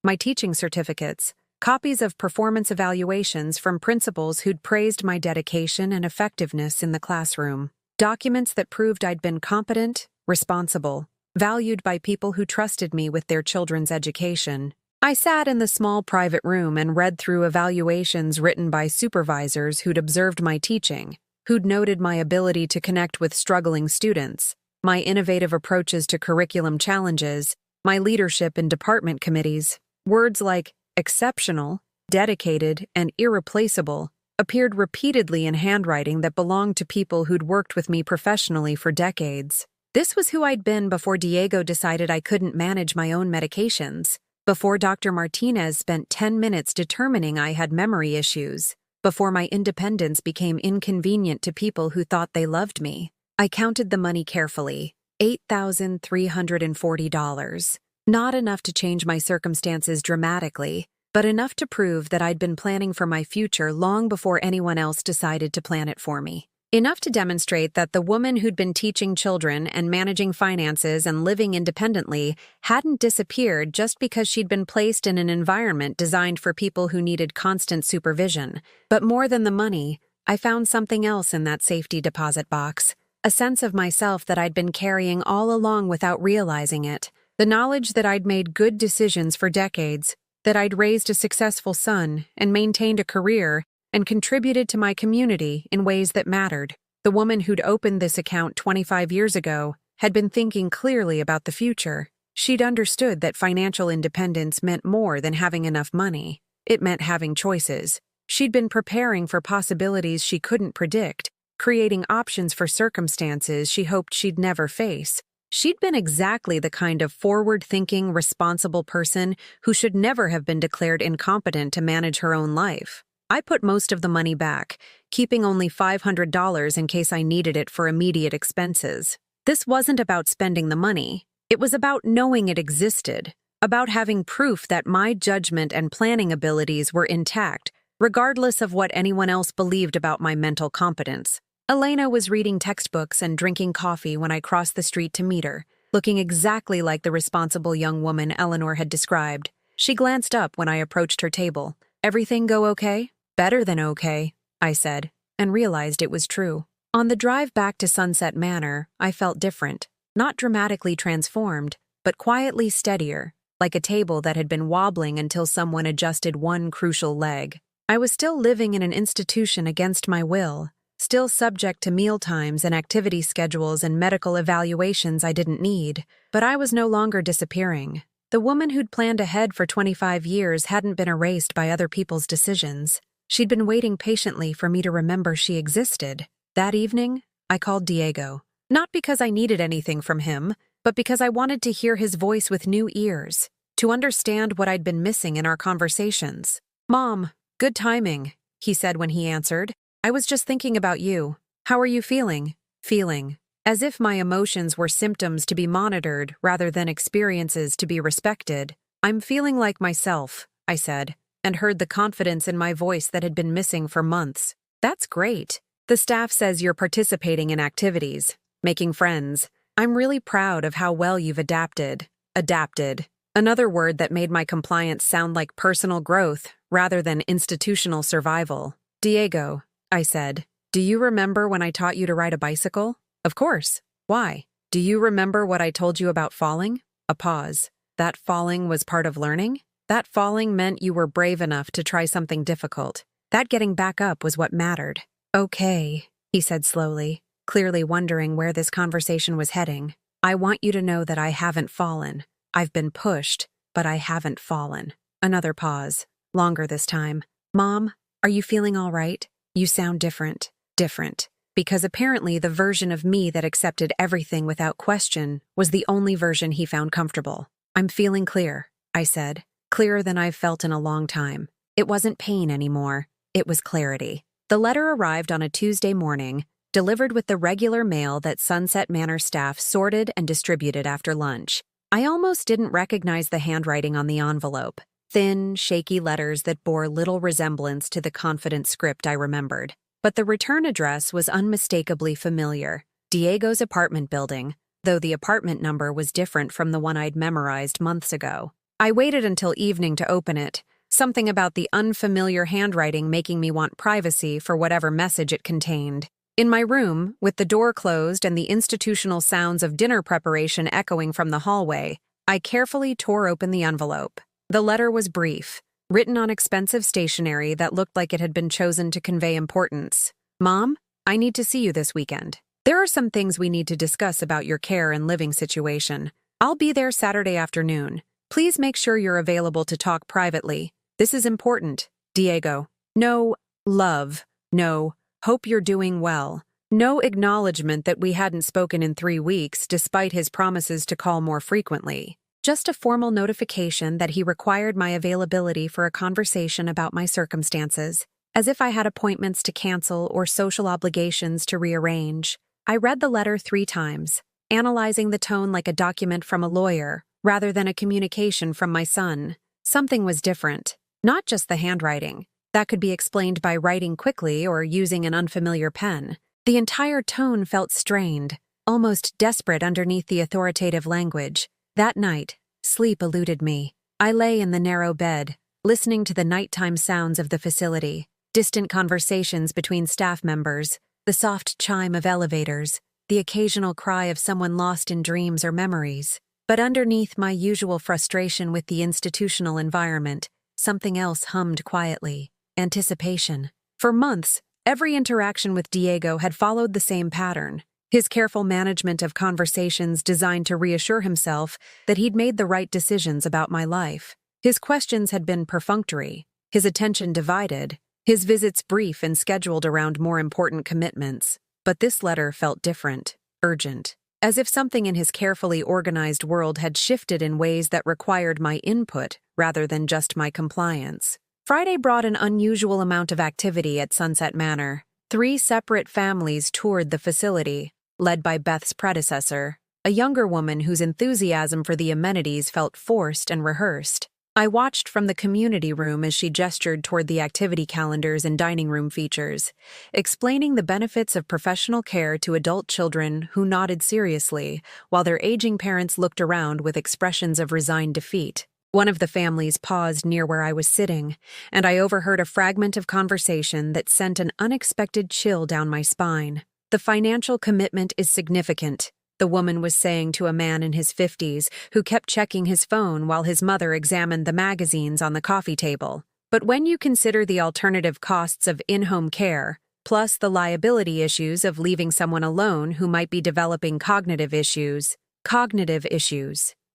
my teaching certificates, copies of performance evaluations from principals who'd praised my dedication and effectiveness in the classroom. Documents that proved I'd been competent, responsible, valued by people who trusted me with their children's education. I sat in the small private room and read through evaluations written by supervisors who'd observed my teaching, who'd noted my ability to connect with struggling students, my innovative approaches to curriculum challenges, my leadership in department committees. Words like exceptional, dedicated, and irreplaceable appeared repeatedly in handwriting that belonged to people who'd worked with me professionally for decades. This was who I'd been before Diego decided I couldn't manage my own medications, before Dr. Martinez spent 10 minutes determining I had memory issues, before my independence became inconvenient to people who thought they loved me. I counted the money carefully. $8,340. Not enough to change my circumstances dramatically, but enough to prove that I'd been planning for my future long before anyone else decided to plan it for me. Enough to demonstrate that the woman who'd been teaching children and managing finances and living independently hadn't disappeared just because she'd been placed in an environment designed for people who needed constant supervision. But more than the money, I found something else in that safety deposit box, a sense of myself that I'd been carrying all along without realizing it, the knowledge that I'd made good decisions for decades, that I'd raised a successful son and maintained a career and contributed to my community in ways that mattered. The woman who'd opened this account 25 years ago had been thinking clearly about the future. She'd understood that financial independence meant more than having enough money. It meant having choices. She'd been preparing for possibilities she couldn't predict, creating options for circumstances she hoped she'd never face. She'd been exactly the kind of forward-thinking, responsible person who should never have been declared incompetent to manage her own life. I put most of the money back, keeping only $500 in case I needed it for immediate expenses. This wasn't about spending the money. It was about knowing it existed, about having proof that my judgment and planning abilities were intact, regardless of what anyone else believed about my mental competence. Elena was reading textbooks and drinking coffee when I crossed the street to meet her, looking exactly like the responsible young woman Eleanor had described. She glanced up when I approached her table. "Everything go okay?" "Better than okay," I said, and realized it was true. On the drive back to Sunset Manor, I felt different, not dramatically transformed, but quietly steadier, like a table that had been wobbling until someone adjusted one crucial leg. I was still living in an institution against my will, still subject to mealtimes and activity schedules and medical evaluations I didn't need, but I was no longer disappearing. The woman who'd planned ahead for 25 years hadn't been erased by other people's decisions. She'd been waiting patiently for me to remember she existed. That evening, I called Diego. Not because I needed anything from him, but because I wanted to hear his voice with new ears, to understand what I'd been missing in our conversations. "Mom, good timing," he said when he answered. "I was just thinking about you. How are you feeling?" Feeling. As if my emotions were symptoms to be monitored rather than experiences to be respected. "I'm feeling like myself," I said, and heard the confidence in my voice that had been missing for months. "That's great. The staff says you're participating in activities, making friends, I'm really proud of how well you've adapted. Adapted. Another word that made my compliance sound like personal growth rather than institutional survival. Diego, I said, do you remember when I taught you to ride a bicycle? Of course. Why? Do you remember what I told you about falling? A pause. That falling was part of learning? That falling meant you were brave enough to try something difficult. That getting back up was what mattered. Okay, he said slowly, clearly wondering where this conversation was heading. I want you to know that I haven't fallen. I've been pushed, but I haven't fallen. Another pause, longer this time. Mom, are you feeling all right? You sound different. Different. Because apparently the version of me that accepted everything without question was the only version he found comfortable. I'm feeling clear, I said. Clearer than I've felt in a long time. It wasn't pain anymore. It was clarity. The letter arrived on a Tuesday morning, delivered with the regular mail that Sunset Manor staff sorted and distributed after lunch. I almost didn't recognize the handwriting on the envelope. Thin, shaky letters that bore little resemblance to the confident script I remembered. But the return address was unmistakably familiar. Diego's apartment building, though the apartment number was different from the one I'd memorized months ago. I waited until evening to open it, something about the unfamiliar handwriting making me want privacy for whatever message it contained. In my room, with the door closed and the institutional sounds of dinner preparation echoing from the hallway, I carefully tore open the envelope. The letter was brief, written on expensive stationery that looked like it had been chosen to convey importance. Mom, I need to see you this weekend. There are some things we need to discuss about your care and living situation. I'll be there Saturday afternoon. Please make sure you're available to talk privately. This is important, Diego. No love. No, hope you're doing well. No acknowledgement that we hadn't spoken in 3 weeks despite his promises to call more frequently. Just a formal notification that he required my availability for a conversation about my circumstances, as if I had appointments to cancel or social obligations to rearrange. I read the letter 3 times, analyzing the tone like a document from a lawyer, rather than a communication from my son. Something was different. Not just the handwriting. That could be explained by writing quickly or using an unfamiliar pen. The entire tone felt strained, almost desperate underneath the authoritative language. That night, sleep eluded me. I lay in the narrow bed, listening to the nighttime sounds of the facility, distant conversations between staff members, the soft chime of elevators, the occasional cry of someone lost in dreams or memories. But underneath my usual frustration with the institutional environment, something else hummed quietly. Anticipation. For months, every interaction with Diego had followed the same pattern. His careful management of conversations designed to reassure himself that he'd made the right decisions about my life. His questions had been perfunctory, his attention divided, his visits brief and scheduled around more important commitments. But this letter felt different, urgent, as if something in his carefully organized world had shifted in ways that required my input rather than just my compliance. Friday brought an unusual amount of activity at Sunset Manor. 3 separate families toured the facility, led by Beth's predecessor, a younger woman whose enthusiasm for the amenities felt forced and rehearsed. I watched from the community room as she gestured toward the activity calendars and dining room features, explaining the benefits of professional care to adult children who nodded seriously, while their aging parents looked around with expressions of resigned defeat. One of the families paused near where I was sitting, and I overheard a fragment of conversation that sent an unexpected chill down my spine. The financial commitment is significant, the woman was saying to a man in his 50s who kept checking his phone while his mother examined the magazines on the coffee table. But when you consider the alternative costs of in-home care, plus the liability issues of leaving someone alone who might be developing cognitive issues,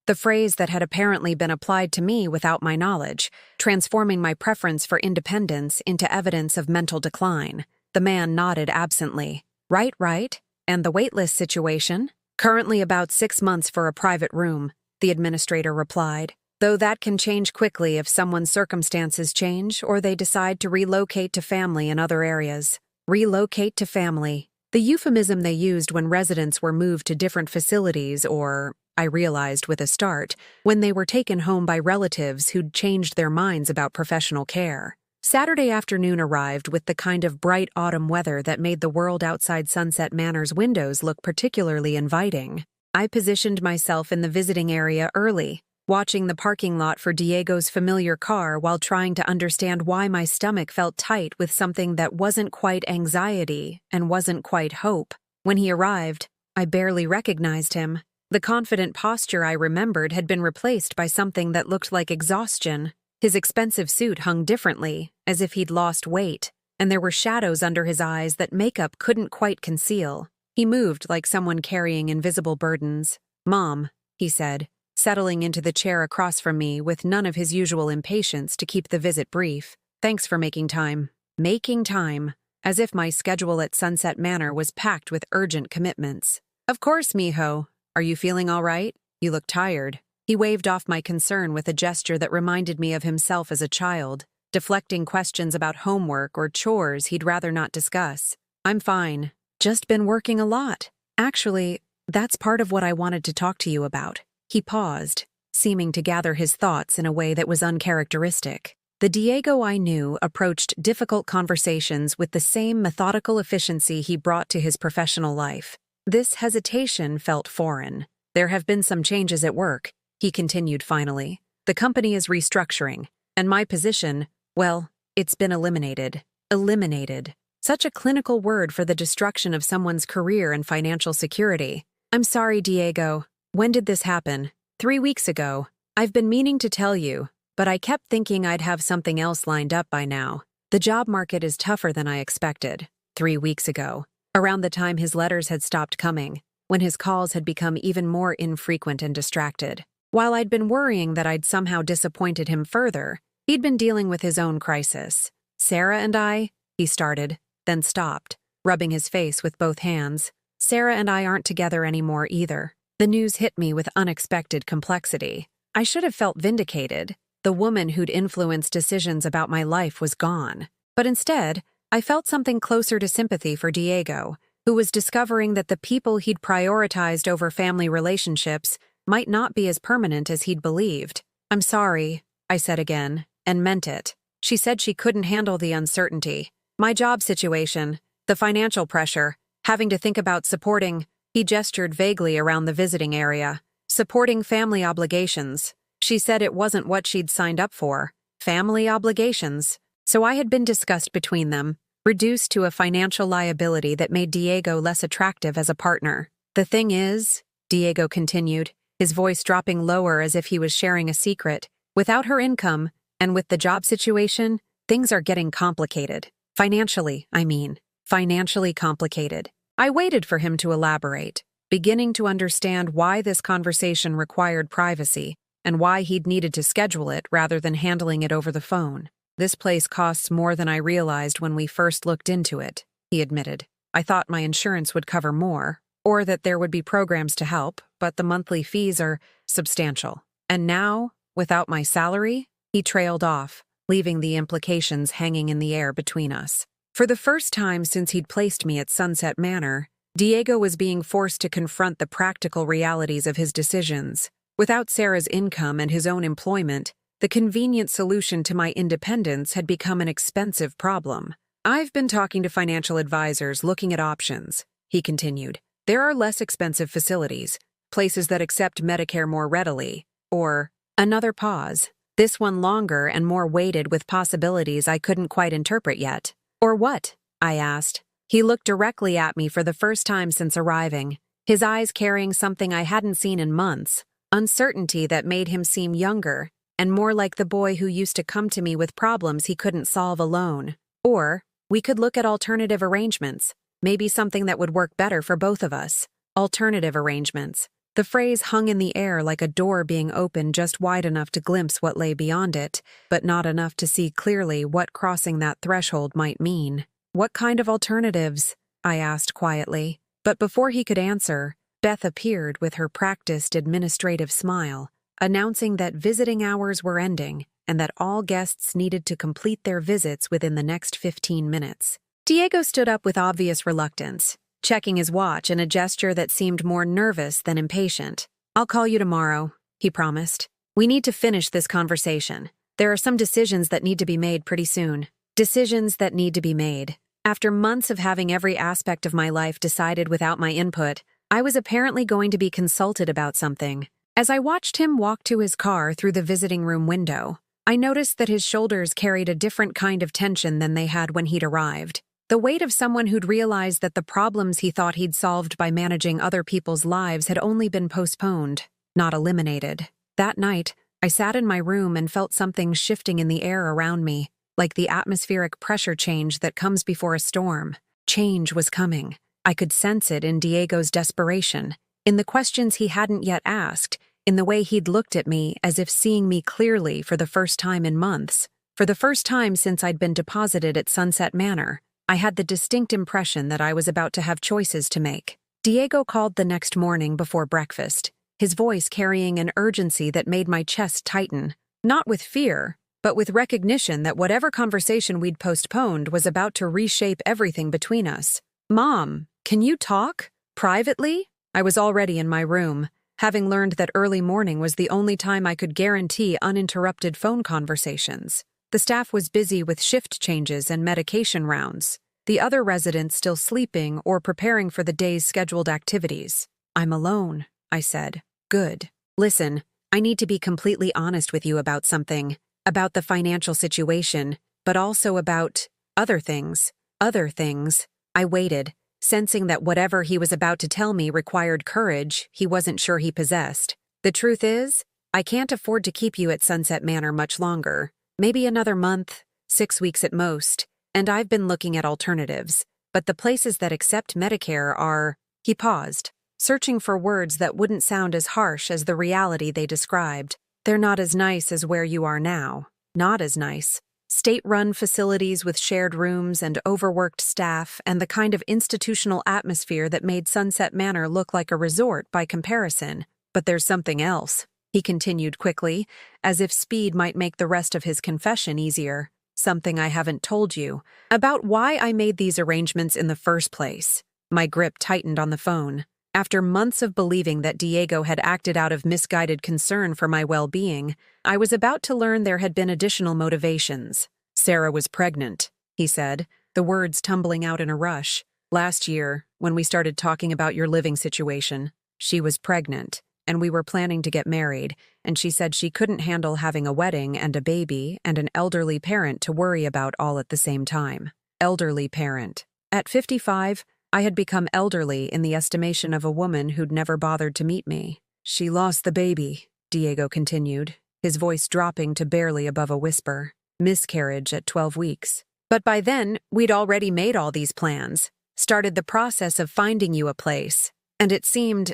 the phrase that had apparently been applied to me without my knowledge, transforming my preference for independence into evidence of mental decline. The man nodded absently. Right. And the waitlist situation? Currently about 6 months for a private room, the administrator replied, though that can change quickly if someone's circumstances change or they decide to relocate to family in other areas. Relocate to family. The euphemism they used when residents were moved to different facilities or, I realized with a start, when they were taken home by relatives who'd changed their minds about professional care. Saturday afternoon arrived with the kind of bright autumn weather that made the world outside Sunset Manor's windows look particularly inviting. I positioned myself in the visiting area early, watching the parking lot for Diego's familiar car while trying to understand why my stomach felt tight with something that wasn't quite anxiety and wasn't quite hope. When he arrived, I barely recognized him. The confident posture I remembered had been replaced by something that looked like exhaustion. His expensive suit hung differently, as if he'd lost weight, and there were shadows under his eyes that makeup couldn't quite conceal. He moved like someone carrying invisible burdens. "Mom," he said, settling into the chair across from me with none of his usual impatience to keep the visit brief. "Thanks for making time." Making time, as if my schedule at Sunset Manor was packed with urgent commitments. "Of course, mijo. Are you feeling all right? You look tired." He waved off my concern with a gesture that reminded me of himself as a child, deflecting questions about homework or chores he'd rather not discuss. "I'm fine. Just been working a lot. Actually, that's part of what I wanted to talk to you about." He paused, seeming to gather his thoughts in a way that was uncharacteristic. The Diego I knew approached difficult conversations with the same methodical efficiency he brought to his professional life. This hesitation felt foreign. "There have been some changes at work," he continued finally. "The company is restructuring, and my position, well, it's been eliminated." Eliminated. Such a clinical word for the destruction of someone's career and financial security. "I'm sorry, Diego. When did this happen?" 3 weeks ago. I've been meaning to tell you, but I kept thinking I'd have something else lined up by now. The job market is tougher than I expected." 3 weeks ago. Around the time his letters had stopped coming, when his calls had become even more infrequent and distracted. While I'd been worrying that I'd somehow disappointed him further, he'd been dealing with his own crisis. "Sarah and I," he started, then stopped, rubbing his face with both hands. "Sarah and I aren't together anymore either." The news hit me with unexpected complexity. I should have felt vindicated. The woman who'd influenced decisions about my life was gone. But instead, I felt something closer to sympathy for Diego, who was discovering that the people he'd prioritized over family relationships might not be as permanent as he'd believed. "I'm sorry," I said again, and meant it. She said she couldn't handle the uncertainty. My job situation, the financial pressure, having to think about supporting, he gestured vaguely around the visiting area, supporting family obligations. She said it wasn't what she'd signed up for. Family obligations. So I had been discussed between them, reduced to a financial liability that made Diego less attractive as a partner. "The thing is," Diego continued, his voice dropping lower as if he was sharing a secret, "without her income, and with the job situation, things are getting complicated. Financially, I mean. Financially complicated." I waited for him to elaborate, beginning to understand why this conversation required privacy and why he'd needed to schedule it rather than handling it over the phone. "This place costs more than I realized when we first looked into it," he admitted. "I thought my insurance would cover more, or that there would be programs to help, but the monthly fees are substantial. And now, without my salary?" He trailed off, leaving the implications hanging in the air between us. For the first time since he'd placed me at Sunset Manor, Diego was being forced to confront the practical realities of his decisions. Without Sarah's income and his own employment, the convenient solution to my independence had become an expensive problem. "I've been talking to financial advisors looking at options," he continued. "There are less expensive facilities, places that accept Medicare more readily, or..." Another pause, this one longer and more weighted with possibilities I couldn't quite interpret yet. "Or what?" I asked. He looked directly at me for the first time since arriving, his eyes carrying something I hadn't seen in months, uncertainty that made him seem younger and more like the boy who used to come to me with problems he couldn't solve alone. "Or, we could look at alternative arrangements, maybe something that would work better for both of us." Alternative arrangements. The phrase hung in the air like a door being opened just wide enough to glimpse what lay beyond it, but not enough to see clearly what crossing that threshold might mean. "What kind of alternatives?" I asked quietly. But before he could answer, Beth appeared with her practiced administrative smile, announcing that visiting hours were ending and that all guests needed to complete their visits within the next 15 minutes. Diego stood up with obvious reluctance, checking his watch in a gesture that seemed more nervous than impatient. "I'll call you tomorrow," he promised. "We need to finish this conversation. There are some decisions that need to be made pretty soon." Decisions that need to be made. After months of having every aspect of my life decided without my input, I was apparently going to be consulted about something. As I watched him walk to his car through the visiting room window, I noticed that his shoulders carried a different kind of tension than they had when he'd arrived. The weight of someone who'd realized that the problems he thought he'd solved by managing other people's lives had only been postponed, not eliminated. That night, I sat in my room and felt something shifting in the air around me, like the atmospheric pressure change that comes before a storm. Change was coming. I could sense it in Diego's desperation, in the questions he hadn't yet asked, in the way he'd looked at me as if seeing me clearly for the first time in months. For the first time since I'd been deposited at Sunset Manor, I had the distinct impression that I was about to have choices to make. Diego called the next morning before breakfast, his voice carrying an urgency that made my chest tighten, not with fear, but with recognition that whatever conversation we'd postponed was about to reshape everything between us. "Mom, can you talk? Privately?" I was already in my room, having learned that early morning was the only time I could guarantee uninterrupted phone conversations. The staff was busy with shift changes and medication rounds, the other residents still sleeping or preparing for the day's scheduled activities. "I'm alone," I said. "Good. Listen, I need to be completely honest with you about something, about the financial situation, but also about other things. Other things." I waited, sensing that whatever he was about to tell me required courage he wasn't sure he possessed. "The truth is, I can't afford to keep you at Sunset Manor much longer. Maybe another month, 6 weeks at most, and I've been looking at alternatives, but the places that accept Medicare are—" He paused, searching for words that wouldn't sound as harsh as the reality they described. "They're not as nice as where you are now. Not as nice. State-run facilities with shared rooms and overworked staff and the kind of institutional atmosphere that made Sunset Manor look like a resort by comparison. But there's something else," he continued quickly, as if speed might make the rest of his confession easier. "Something I haven't told you, about why I made these arrangements in the first place." My grip tightened on the phone. After months of believing that Diego had acted out of misguided concern for my well-being, I was about to learn there had been additional motivations. "Sarah was pregnant," he said, the words tumbling out in a rush. "Last year, when we started talking about your living situation, she was pregnant, and we were planning to get married, and she said she couldn't handle having a wedding and a baby and an elderly parent to worry about all at the same time." Elderly parent. At 55, I had become elderly in the estimation of a woman who'd never bothered to meet me. "She lost the baby," Diego continued, his voice dropping to barely above a whisper. "Miscarriage at 12 weeks. But by then, we'd already made all these plans, started the process of finding you a place, and it seemed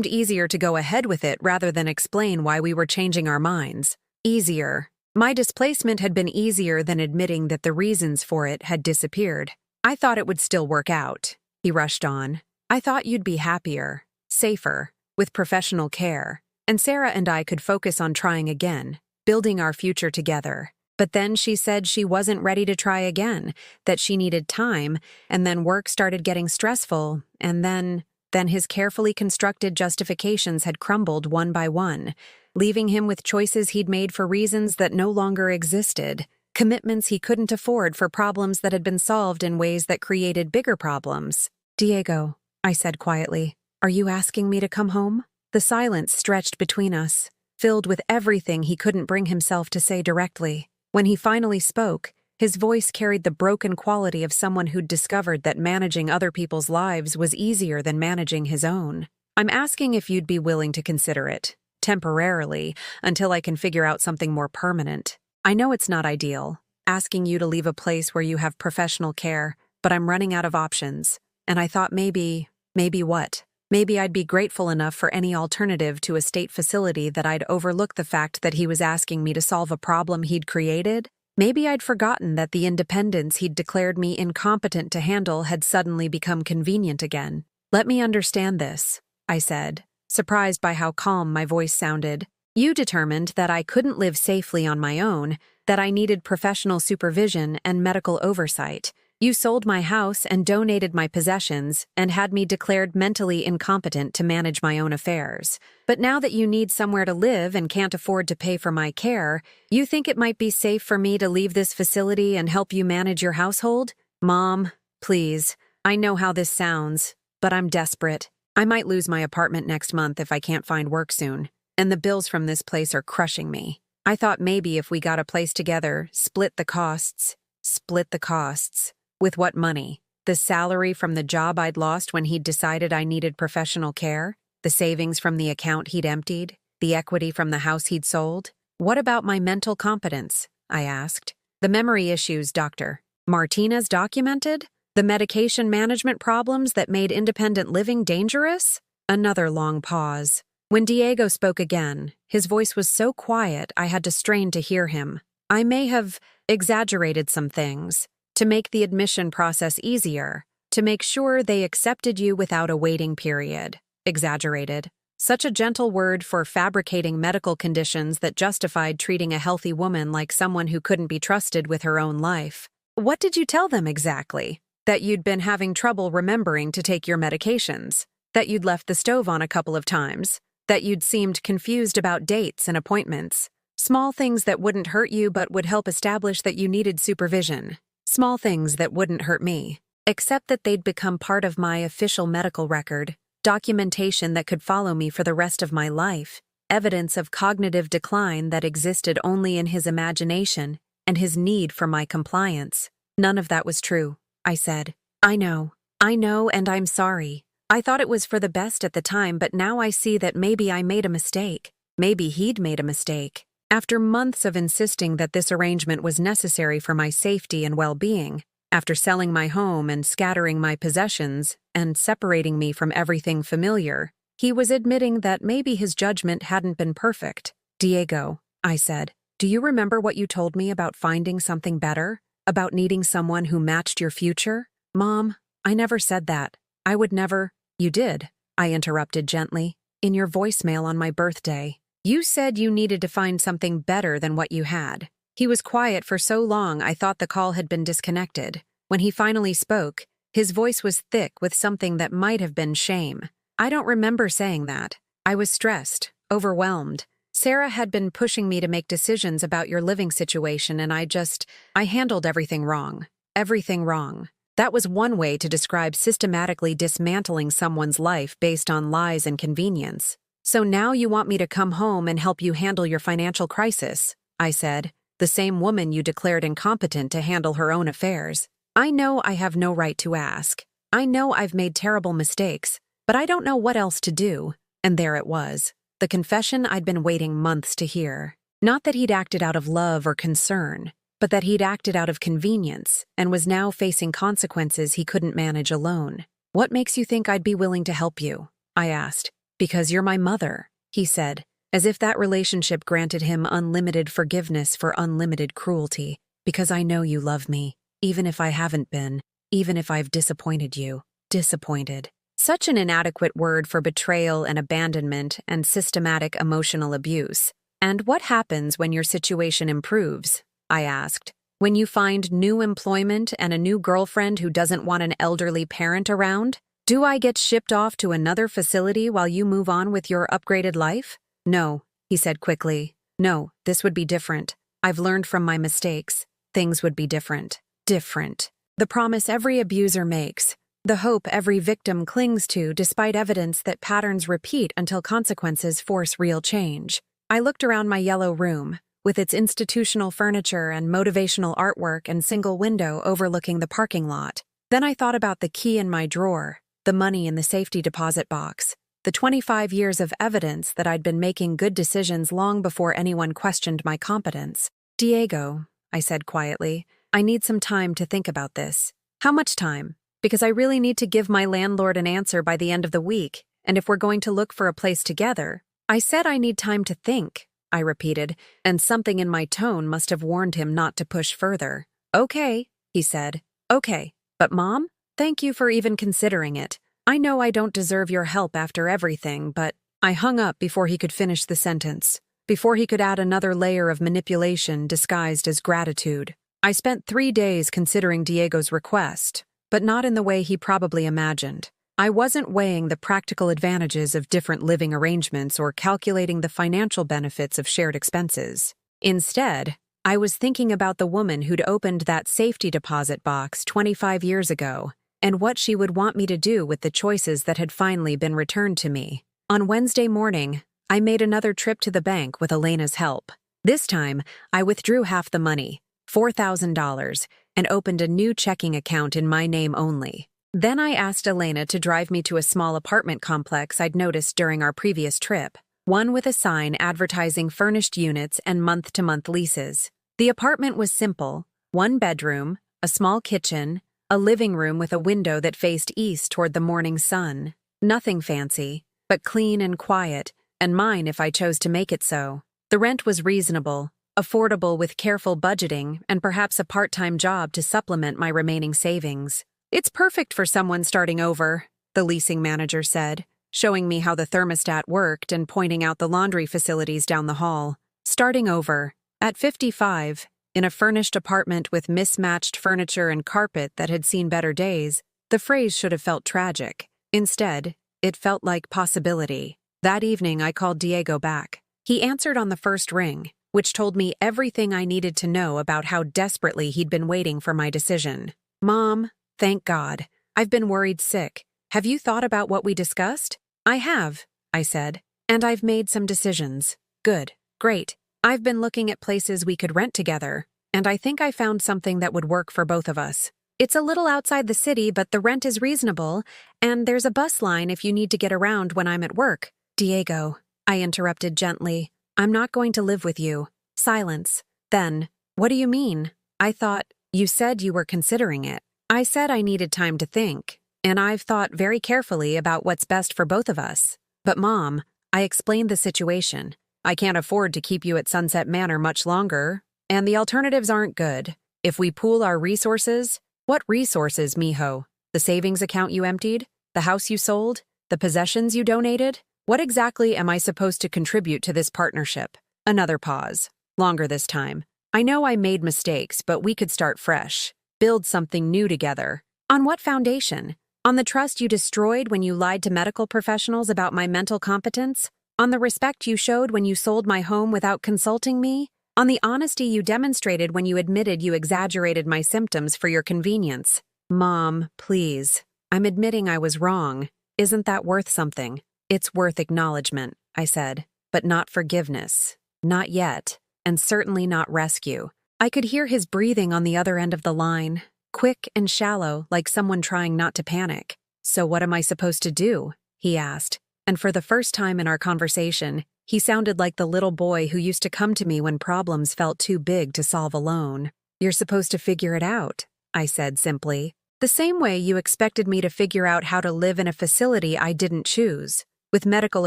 easier to go ahead with it rather than explain why we were changing our minds. Easier. My displacement had been easier than admitting that the reasons for it had disappeared. I thought it would still work out," he rushed on. "I thought you'd be happier, safer, with professional care, and Sarah and I could focus on trying again, building our future together. But then she said she wasn't ready to try again, that she needed time, and then work started getting stressful, and then his carefully constructed justifications had crumbled one by one, leaving him with choices he'd made for reasons that no longer existed, commitments he couldn't afford for problems that had been solved in ways that created bigger problems." "Diego," I said quietly, "are you asking me to come home?" The silence stretched between us, filled with everything he couldn't bring himself to say directly. When he finally spoke, his voice carried the broken quality of someone who'd discovered that managing other people's lives was easier than managing his own. "I'm asking if you'd be willing to consider it, temporarily, until I can figure out something more permanent. I know it's not ideal, asking you to leave a place where you have professional care, but I'm running out of options, and I thought maybe what? Maybe I'd be grateful enough for any alternative to a state facility that I'd overlook the fact that he was asking me to solve a problem he'd created. Maybe I'd forgotten that the independence he'd declared me incompetent to handle had suddenly become convenient again. "Let me understand this," I said, surprised by how calm my voice sounded. "You determined that I couldn't live safely on my own, that I needed professional supervision and medical oversight. You sold my house and donated my possessions and had me declared mentally incompetent to manage my own affairs. But now that you need somewhere to live and can't afford to pay for my care, you think it might be safe for me to leave this facility and help you manage your household? Mom, please, I know how this sounds, but I'm desperate. I might lose my apartment next month if I can't find work soon, and the bills from this place are crushing me. I thought maybe if we got a place together, split the costs. Split the costs. With what money? The salary from the job I'd lost when he'd decided I needed professional care? The savings from the account he'd emptied? The equity from the house he'd sold? What about my mental competence? I asked. The memory issues, Dr. Martinez documented? The medication management problems that made independent living dangerous? Another long pause. When Diego spoke again, his voice was so quiet I had to strain to hear him. I may have exaggerated some things, to make the admission process easier, to make sure they accepted you without a waiting period. Exaggerated. Such a gentle word for fabricating medical conditions that justified treating a healthy woman like someone who couldn't be trusted with her own life. What did you tell them exactly? That you'd been having trouble remembering to take your medications? That you'd left the stove on a couple of times? That you'd seemed confused about dates and appointments? Small things that wouldn't hurt you but would help establish that you needed supervision. Small things that wouldn't hurt me, except that they'd become part of my official medical record, documentation that could follow me for the rest of my life, evidence of cognitive decline that existed only in his imagination and his need for my compliance. None of that was true, I said. I know, and I'm sorry. I thought it was for the best at the time, but now I see that maybe I made a mistake. Maybe he'd made a mistake. After months of insisting that this arrangement was necessary for my safety and well-being, after selling my home and scattering my possessions and separating me from everything familiar, he was admitting that maybe his judgment hadn't been perfect. Diego, I said, do you remember what you told me about finding something better? About needing someone who matched your future? Mom, I never said that. I would never. You did, I interrupted gently, in your voicemail on my birthday. You said you needed to find something better than what you had. He was quiet for so long I thought the call had been disconnected. When he finally spoke, his voice was thick with something that might have been shame. I don't remember saying that. I was stressed, overwhelmed. Sarah had been pushing me to make decisions about your living situation and I handled everything wrong. Everything wrong. That was one way to describe systematically dismantling someone's life based on lies and convenience. So now you want me to come home and help you handle your financial crisis, I said, the same woman you declared incompetent to handle her own affairs. I know I have no right to ask. I know I've made terrible mistakes, but I don't know what else to do. And there it was, the confession I'd been waiting months to hear. Not that he'd acted out of love or concern, but that he'd acted out of convenience and was now facing consequences he couldn't manage alone. What makes you think I'd be willing to help you? I asked. Because you're my mother, he said, as if that relationship granted him unlimited forgiveness for unlimited cruelty. Because I know you love me, even if I haven't been, even if I've disappointed you. Disappointed. Such an inadequate word for betrayal and abandonment and systematic emotional abuse. And what happens when your situation improves? I asked. When you find new employment and a new girlfriend who doesn't want an elderly parent around? Do I get shipped off to another facility while you move on with your upgraded life? No, he said quickly. No, this would be different. I've learned from my mistakes. Things would be different. Different. The promise every abuser makes. The hope every victim clings to despite evidence that patterns repeat until consequences force real change. I looked around my yellow room, with its institutional furniture and motivational artwork and single window overlooking the parking lot. Then I thought about the key in my drawer, the money in the safety deposit box, the 25 years of evidence that I'd been making good decisions long before anyone questioned my competence. Diego, I said quietly, I need some time to think about this. How much time? Because I really need to give my landlord an answer by the end of the week, and if we're going to look for a place together. I said I need time to think, I repeated, and something in my tone must have warned him not to push further. Okay, he said. Okay, but Mom? Thank you for even considering it. I know I don't deserve your help after everything, but I hung up before he could finish the sentence, before he could add another layer of manipulation disguised as gratitude. I spent 3 days considering Diego's request, but not in the way he probably imagined. I wasn't weighing the practical advantages of different living arrangements or calculating the financial benefits of shared expenses. Instead, I was thinking about the woman who'd opened that safety deposit box 25 years ago and what she would want me to do with the choices that had finally been returned to me. On Wednesday morning, I made another trip to the bank with Elena's help. This time, I withdrew half the money, $4,000, and opened a new checking account in my name only. Then I asked Elena to drive me to a small apartment complex I'd noticed during our previous trip, one with a sign advertising furnished units and month-to-month leases. The apartment was simple: one bedroom, a small kitchen, a living room with a window that faced east toward the morning sun. Nothing fancy, but clean and quiet, and mine if I chose to make it so. The rent was reasonable, affordable with careful budgeting and perhaps a part-time job to supplement my remaining savings. "It's perfect for someone starting over," the leasing manager said, showing me how the thermostat worked and pointing out the laundry facilities down the hall. Starting over, at 55, in a furnished apartment with mismatched furniture and carpet that had seen better days, the phrase should have felt tragic. Instead, it felt like possibility. That evening, I called Diego back. He answered on the first ring, which told me everything I needed to know about how desperately he'd been waiting for my decision. "Mom, thank God. I've been worried sick. Have you thought about what we discussed?" "I have," I said, "and I've made some decisions." "Good. Great. I've been looking at places we could rent together, and I think I found something that would work for both of us. It's a little outside the city, but the rent is reasonable, and there's a bus line if you need to get around when I'm at work." "Diego," I interrupted gently, "I'm not going to live with you." Silence. Then, "What do you mean? I thought you said you were considering it." "I said I needed time to think, and I've thought very carefully about what's best for both of us. But Mom," I explained the situation. "I can't afford to keep you at Sunset Manor much longer, and the alternatives aren't good. If we pool our resources—" "What resources, mijo? The savings account you emptied? The house you sold? The possessions you donated? What exactly am I supposed to contribute to this partnership?" Another pause. Longer this time. "I know I made mistakes, but we could start fresh. Build something new together." "On what foundation? On the trust you destroyed when you lied to medical professionals about my mental competence? On the respect you showed when you sold my home without consulting me? On the honesty you demonstrated when you admitted you exaggerated my symptoms for your convenience?" "Mom, please. I'm admitting I was wrong. Isn't that worth something?" "It's worth acknowledgement," I said, "but not forgiveness. Not yet, and certainly not rescue." I could hear his breathing on the other end of the line, quick and shallow, like someone trying not to panic. "So what am I supposed to do?" he asked, and for the first time in our conversation, he sounded like the little boy who used to come to me when problems felt too big to solve alone. "You're supposed to figure it out," I said simply. "The same way you expected me to figure out how to live in a facility I didn't choose, with medical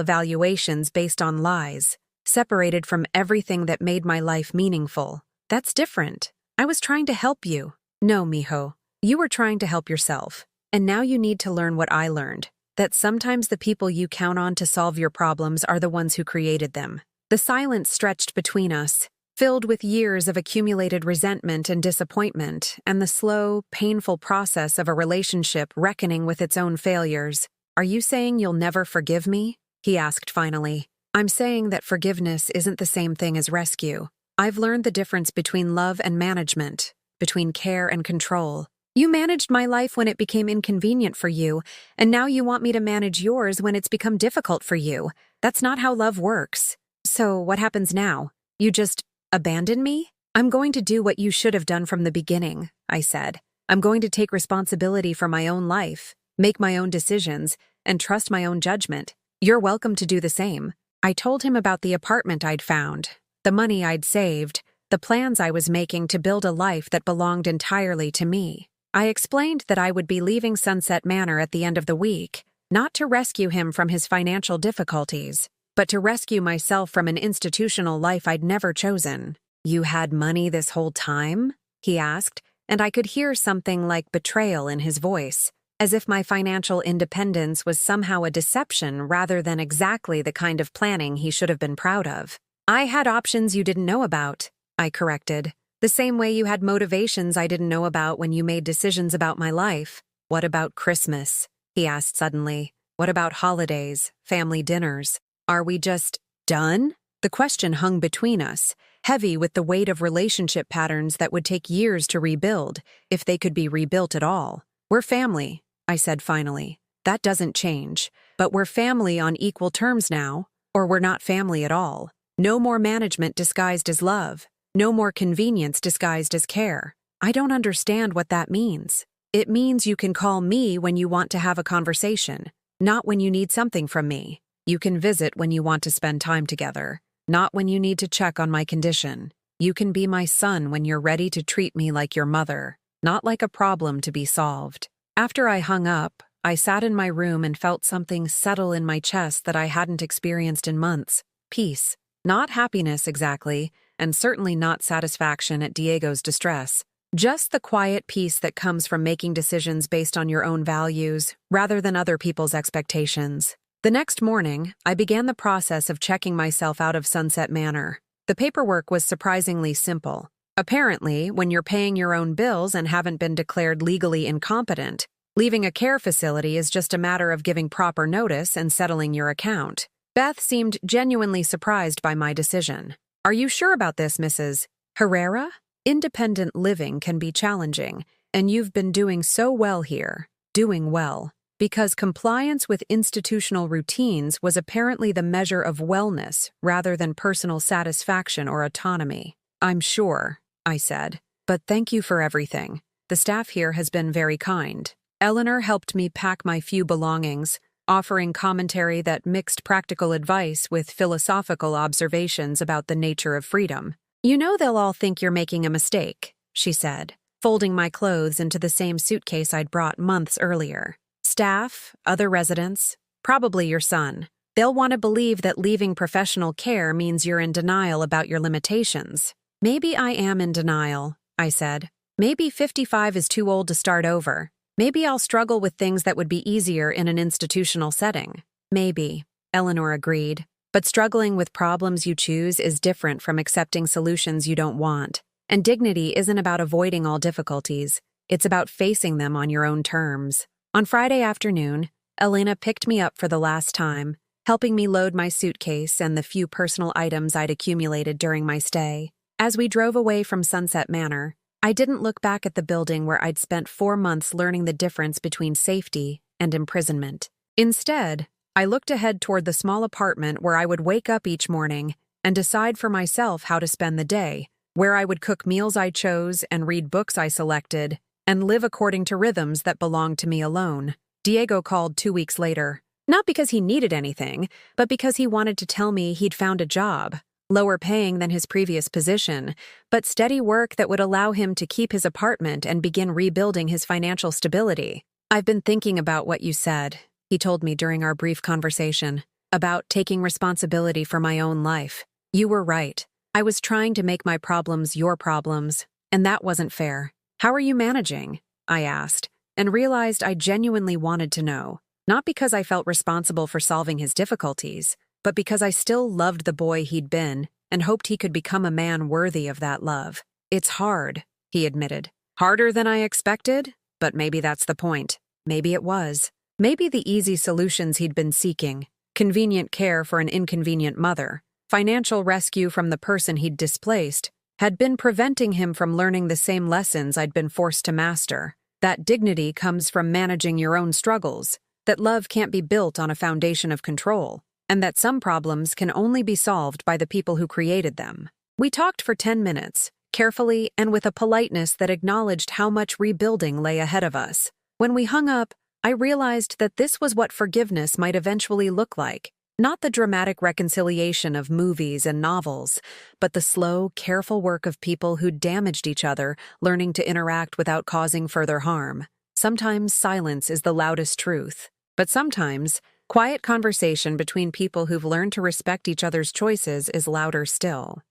evaluations based on lies, separated from everything that made my life meaningful. That's different. I was trying to help you." "No, mijo. You were trying to help yourself. And now you need to learn what I learned, that sometimes the people you count on to solve your problems are the ones who created them." The silence stretched between us, filled with years of accumulated resentment and disappointment, and the slow, painful process of a relationship reckoning with its own failures. "Are you saying you'll never forgive me?" he asked finally. "I'm saying that forgiveness isn't the same thing as rescue. I've learned the difference between love and management, between care and control. You managed my life when it became inconvenient for you, and now you want me to manage yours when it's become difficult for you. That's not how love works. So what happens now? You just abandon me?" "I'm going to do what you should have done from the beginning," I said. "I'm going to take responsibility for my own life, make my own decisions, and trust my own judgment. You're welcome to do the same." I told him about the apartment I'd found, the money I'd saved, the plans I was making to build a life that belonged entirely to me. I explained that I would be leaving Sunset Manor at the end of the week, not to rescue him from his financial difficulties, but to rescue myself from an institutional life I'd never chosen. "You had money this whole time?" he asked, and I could hear something like betrayal in his voice, as if my financial independence was somehow a deception rather than exactly the kind of planning he should have been proud of. "I had options you didn't know about," I corrected. "The same way you had motivations I didn't know about when you made decisions about my life." "What about Christmas?" he asked suddenly. "What about holidays, family dinners? Are we just done?" The question hung between us, heavy with the weight of relationship patterns that would take years to rebuild, if they could be rebuilt at all. "We're family," I said finally. That doesn't change. But we're family on equal terms now, or we're not family at all. No more management disguised as love. No more convenience disguised as care. I don't understand what that means. It means you can call me when you want to have a conversation, not when you need something from me. You can visit when you want to spend time together, not when you need to check on my condition. You can be my son when you're ready to treat me like your mother, not like a problem to be solved. After I hung up, I sat in my room and felt something settle in my chest that I hadn't experienced in months. Peace. Not happiness exactly, and certainly not satisfaction at Diego's distress. Just the quiet peace that comes from making decisions based on your own values, rather than other people's expectations. The next morning, I began the process of checking myself out of Sunset Manor. The paperwork was surprisingly simple. Apparently, when you're paying your own bills and haven't been declared legally incompetent, leaving a care facility is just a matter of giving proper notice and settling your account. Beth seemed genuinely surprised by my decision. Are you sure about this, Mrs. Herrera? Independent living can be challenging, and you've been doing so well here. Doing well. Because compliance with institutional routines was apparently the measure of wellness rather than personal satisfaction or autonomy. I'm sure, I said, but thank you for everything. The staff here has been very kind. Eleanor helped me pack my few belongings, offering commentary that mixed practical advice with philosophical observations about the nature of freedom. You know they'll all think you're making a mistake, she said, folding my clothes into the same suitcase I'd brought months earlier. Staff, other residents, probably your son. They'll want to believe that leaving professional care means you're in denial about your limitations. Maybe I am in denial, I said. Maybe 55 is too old to start over. Maybe I'll struggle with things that would be easier in an institutional setting. Maybe, Eleanor agreed. But struggling with problems you choose is different from accepting solutions you don't want. And dignity isn't about avoiding all difficulties. It's about facing them on your own terms. On Friday afternoon, Elena picked me up for the last time, helping me load my suitcase and the few personal items I'd accumulated during my stay. As we drove away from Sunset Manor, I didn't look back at the building where I'd spent 4 months learning the difference between safety and imprisonment. Instead, I looked ahead toward the small apartment where I would wake up each morning and decide for myself how to spend the day, where I would cook meals I chose and read books I selected, and live according to rhythms that belonged to me alone. Diego called 2 weeks later, not because he needed anything, but because he wanted to tell me he'd found a job. Lower paying than his previous position, but steady work that would allow him to keep his apartment and begin rebuilding his financial stability. I've been thinking about what you said, he told me during our brief conversation, about taking responsibility for my own life. You were right. I was trying to make my problems your problems, and that wasn't fair. How are you managing? I asked, and realized I genuinely wanted to know, not because I felt responsible for solving his difficulties, but because I still loved the boy he'd been and hoped he could become a man worthy of that love. It's hard, he admitted. Harder than I expected, but maybe that's the point. Maybe it was. Maybe the easy solutions he'd been seeking, convenient care for an inconvenient mother, financial rescue from the person he'd displaced, had been preventing him from learning the same lessons I'd been forced to master. That dignity comes from managing your own struggles, that love can't be built on a foundation of control, and that some problems can only be solved by the people who created them. We talked for 10 minutes, carefully and with a politeness that acknowledged how much rebuilding lay ahead of us. When we hung up, I realized that this was what forgiveness might eventually look like. Not the dramatic reconciliation of movies and novels, but the slow, careful work of people who damaged each other, learning to interact without causing further harm. Sometimes silence is the loudest truth, but sometimes quiet conversation between people who've learned to respect each other's choices is louder still.